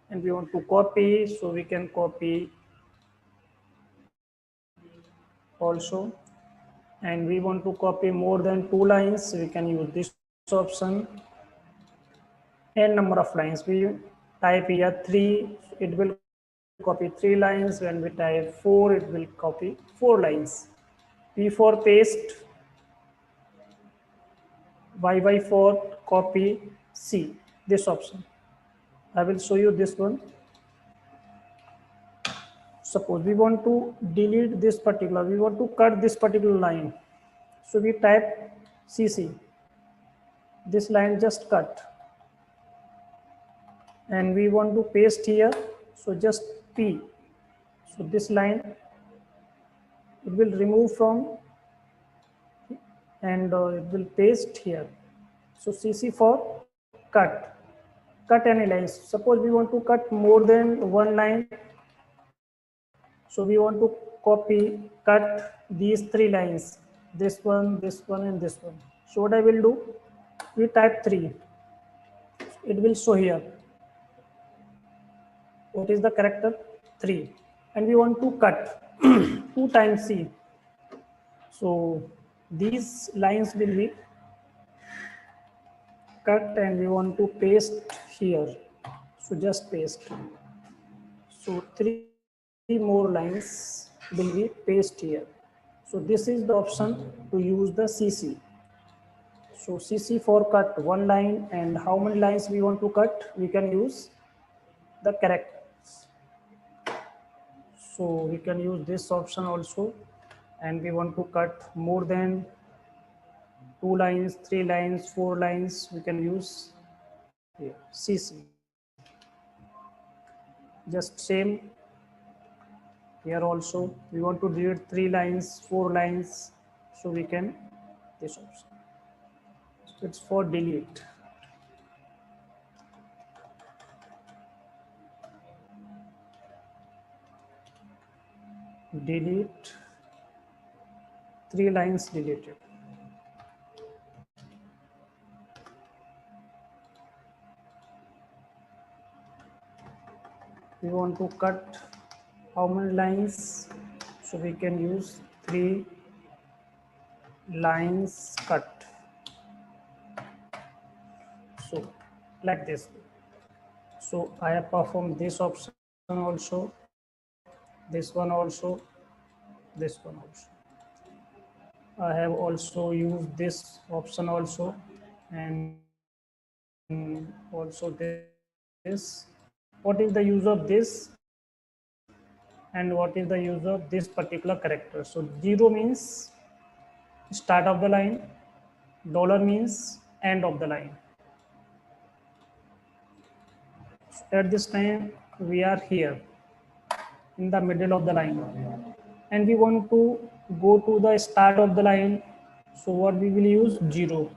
And we want to copy, so we can copy also. And we want to copy more than 2 lines, we can use this option. And number of lines, we type here 3, it will copy 3 lines. When we type 4, it will copy 4 lines. P for paste, Y for copy, C, this option. I will show you this one. Suppose we want to delete this particular, we want to cut this particular line. So we type CC, this line just cut. And we want to paste here, so just P. So this line, it will remove from and it will paste here. So CC for cut, cut any lines. Suppose we want to cut more than 1 line. So we want to copy, cut these 3 lines, this one, and this one. So what I will do, we type 3, it will show here. What is the character? 3. And we want to cut 2 times C. So these lines will be cut and we want to paste here. So just paste. So 3 more lines will be paste here. So this is the option to use the CC. So CC for cut 1 line, and how many lines we want to cut, we can use the characters. So we can use this option also, and we want to cut more than 2 lines, 3 lines, 4 lines, we can use here, CC. Just same here also, we want to delete 3 lines, 4 lines, so we can this option. So it's for delete. Delete 3 lines deleted. We want to cut how many lines, so we can use 3 lines cut. So like this. So I have performed this option also, this one also, this one also. I have also used this option also, and also this. What is the use of this? and what is the use of this particular character. So 0 means start of the line, dollar means end of the line. At this time we are here in the middle of the line and we want to go to the start of the line. So what we will use? 0.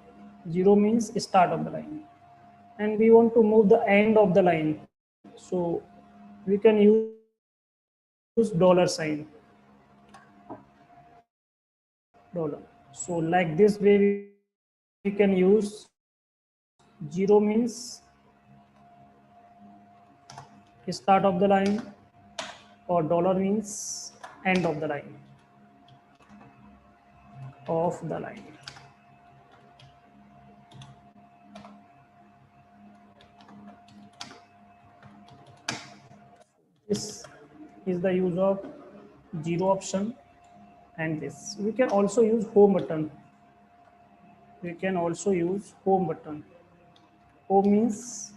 0 means start of the line. And we want to move the end of the line. So we can use dollar sign. Dollar. So like this way we can use 0 means start of the line or dollar means end of the line. Of the line. This is the use of 0 option, and this we can also use home button. We can also use home button. Home means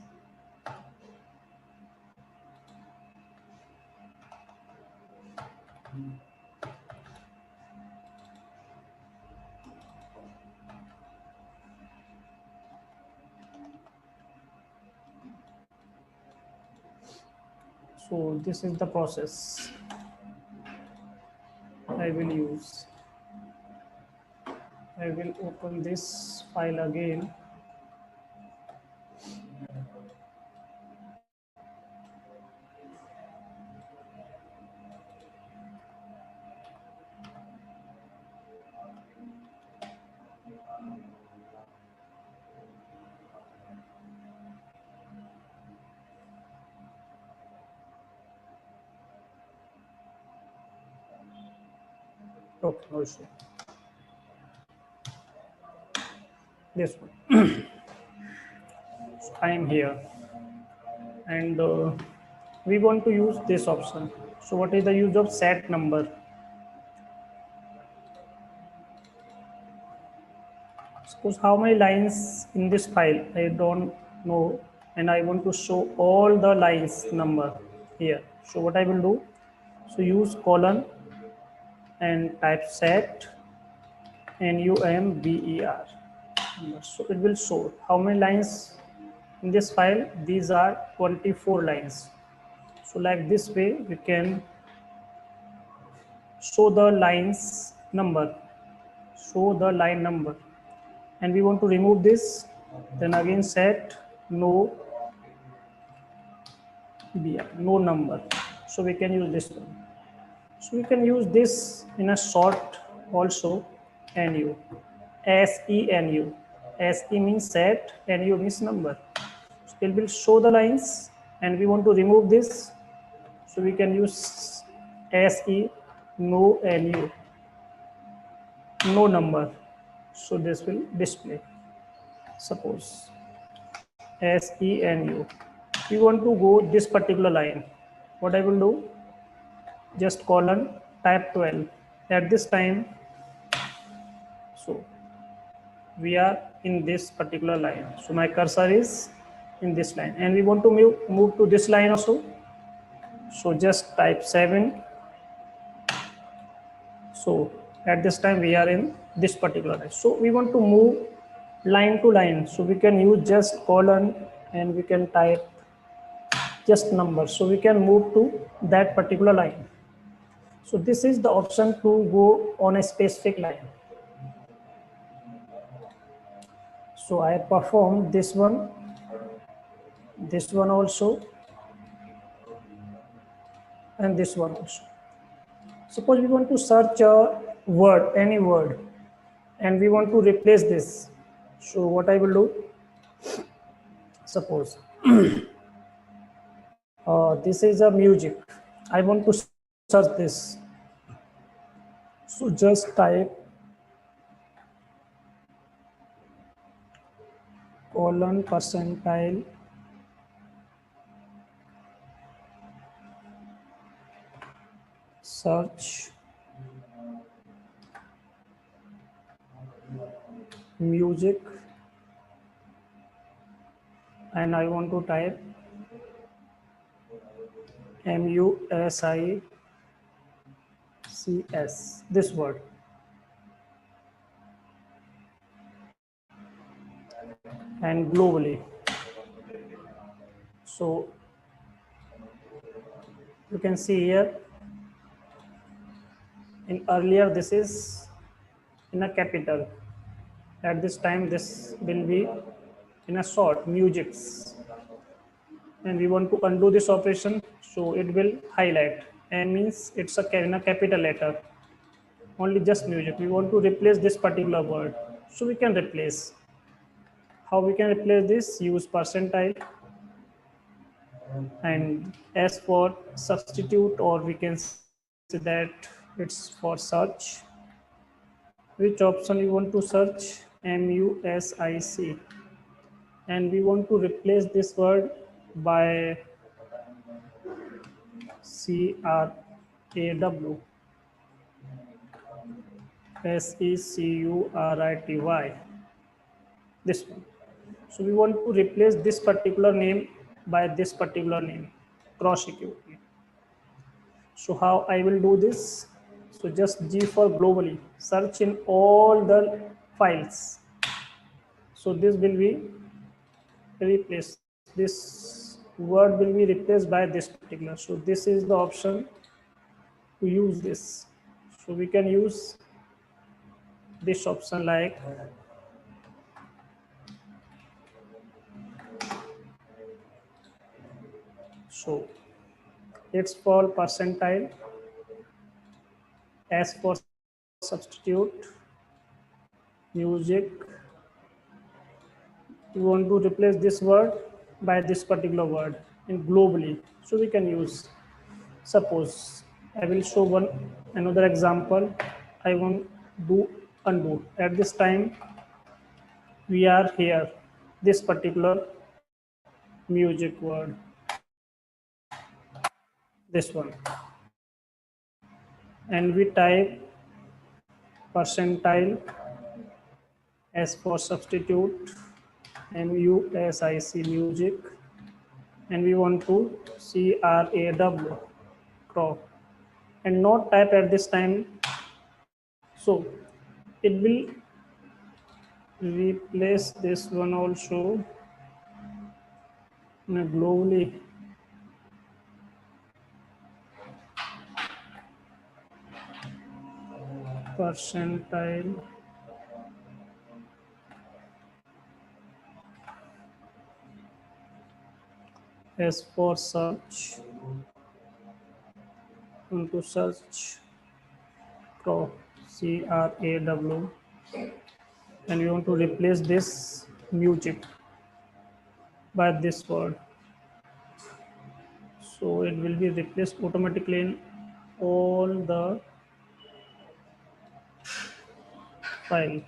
so this is the process I will use. I will open this file again. Okay, no issue. This one. So I am here, and we want to use this option. So what is the use of set number? Suppose how many lines in this file I don't know, and I want to show all the lines number here. So what I will do? So use colon and type set number. So it will show how many lines in this file. These are 24 lines. So like this way we can show the lines number. Show the line number. And we want to remove this, then again set no no number. So we can use this one. So we can use this in a short also. NU, SENU. SE means set, NU means number. So it will show the lines, and we want to remove this. So we can use SE no NU, no number. So this will display. Suppose SENU. We want to go this particular line. What I will do? Just colon type 12. At this time, so we are in this particular line. So my cursor is in this line, and we want to move to this line also. So just type 7. So at this time we are in this particular line. So we want to move line to line. So we can use just colon and we can type just number. So we can move to that particular line. So this is the option to go on a specific line. So I perform this one also, and this one also. Suppose we want to search a word, any word, and we want to replace this. So what I will do? Suppose this is a music. I want to search this. So just type colon percentile search music, and I want to type music CS, this word. And globally. So you can see here, in earlier this is in a capital. At this time this will be in a short, musics. And we want to undo this operation, so it will highlight. And means it's in a capital letter. Only just music. We want to replace this particular word. So we can replace. How we can replace this? Use percentile. And as for substitute, or we can say that it's for search. Which option you want to search? MUSIC. And we want to replace this word by CRAW. SECURITY. This one. So we want to replace this particular name by this particular name, Craw Security. So how I will do this? So just G for globally, search in all the files. So this will be replaced. This word will be replaced by this particular. So this is the option to use this. So we can use this option like so. It's for percentile. As for substitute, music, we want to replace this word by this particular word in globally. So we can use, suppose I will show another example. I want do undo. At this time we are here, this particular music word, this one, and we type percentile. As for substitute, MUSIC, music, and we want to CRAW, Craw, and not type at this time. So it will replace this one also in a globally. Percentile. As for search, into search Craw, CRAW, and we want to replace this music by this word. So it will be replaced automatically in all the file.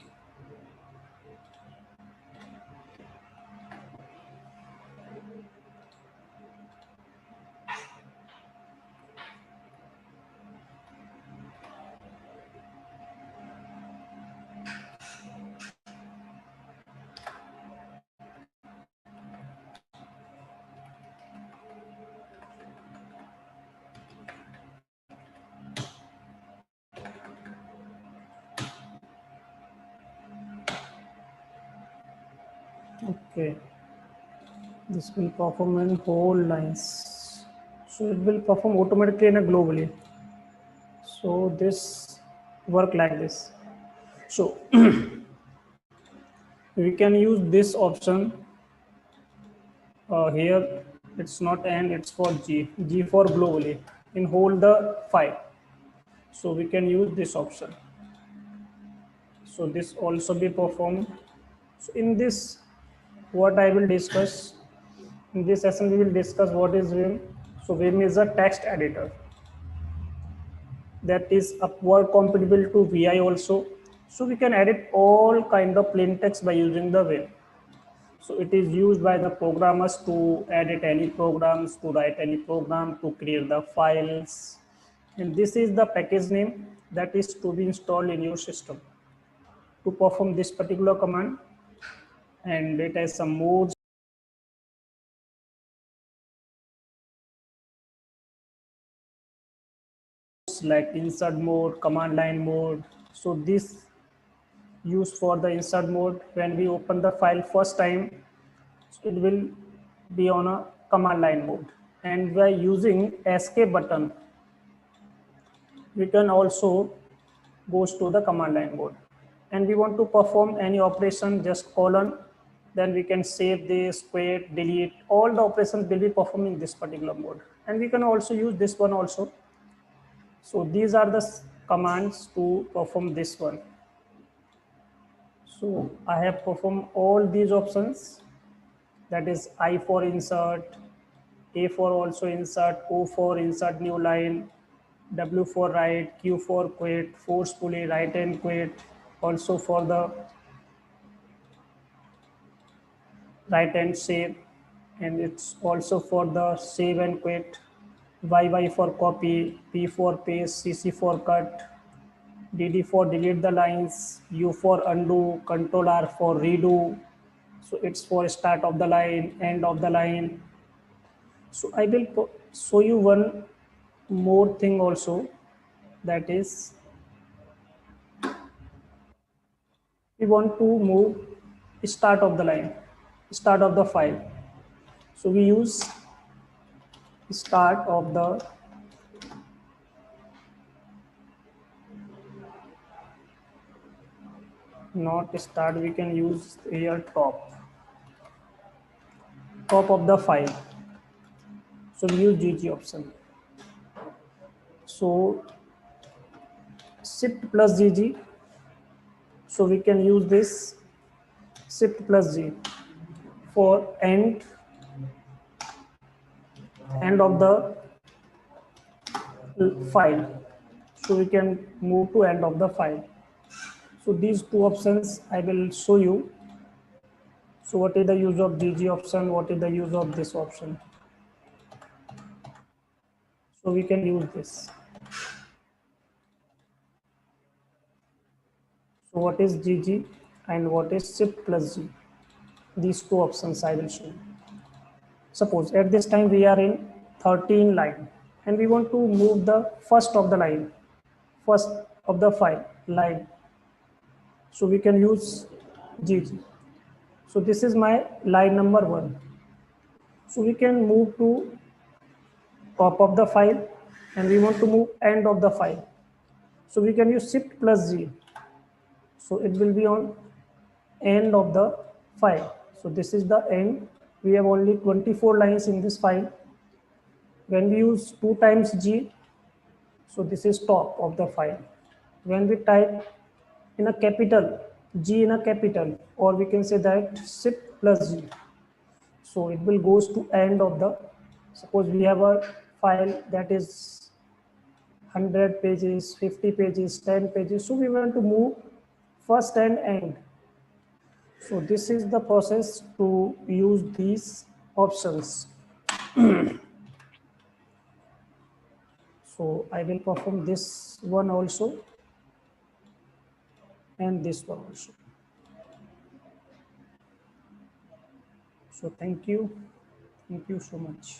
Okay, this will perform in whole lines. So it will perform automatically in a globally. So this work like this. So we can use this option here. It's not and it's for G for globally in whole the file. So we can use this option. So this also be performed. So in this, what I will discuss in this session, we will discuss what is Vim. So Vim is a text editor that is upward compatible to VI also. So we can edit all kind of plain text by using the Vim. So it is used by the programmers to edit any programs, to write any program, to create the files. And this is the package name that is to be installed in your system to perform this particular command. And it has some modes. modes like insert mode, command line mode. So this used for the insert mode. When we open the file first time, it will be on a command line mode. And by using escape button, we can also goes to the command line mode. And we want to perform any operation, just colon, then we can save this, quit, delete. All the operations will be performed in this particular mode. And we can also use this one also. So these are the commands to perform this one. So I have performed all these options. That is I for insert, A for also insert, O for insert new line, W for write, Q for quit, forcefully write and quit. Also for the write and save, and it's also for the save and quit. YY for copy, P for paste, CC for cut, DD for delete the lines, U for undo, Control R for redo. So it's for start of the line, end of the line. So I will show you one more thing also, that is we want to move start of the line, start of the file. So we use start of the not start, we can use here top of the file. So we use GG option. So shift plus GG. So we can use this shift plus G for end of the file. So we can move to end of the file. So these two options I will show you. So what is the use of GG option? What is the use of this option? So we can use this. So what is GG and what is shift plus G? These two options I will show you. Suppose at this time we are in 13 line and we want to move the first of the line, first of the file line. So we can use GG. So this is my line number 1. So we can move to top of the file and we want to move end of the file. So we can use shift plus G. So it will be on end of the file. So this is the end. We have only 24 lines in this file. When we use 2 times G, so this is top of the file. When we type in a capital, G in a capital, or we can say that shift plus G. So it will goes to end of the, suppose we have a file that is 100 pages, 50 pages, 10 pages. So we want to move first and end. So this is the process to use these options. So I will perform this one also and this one also. So thank you so much.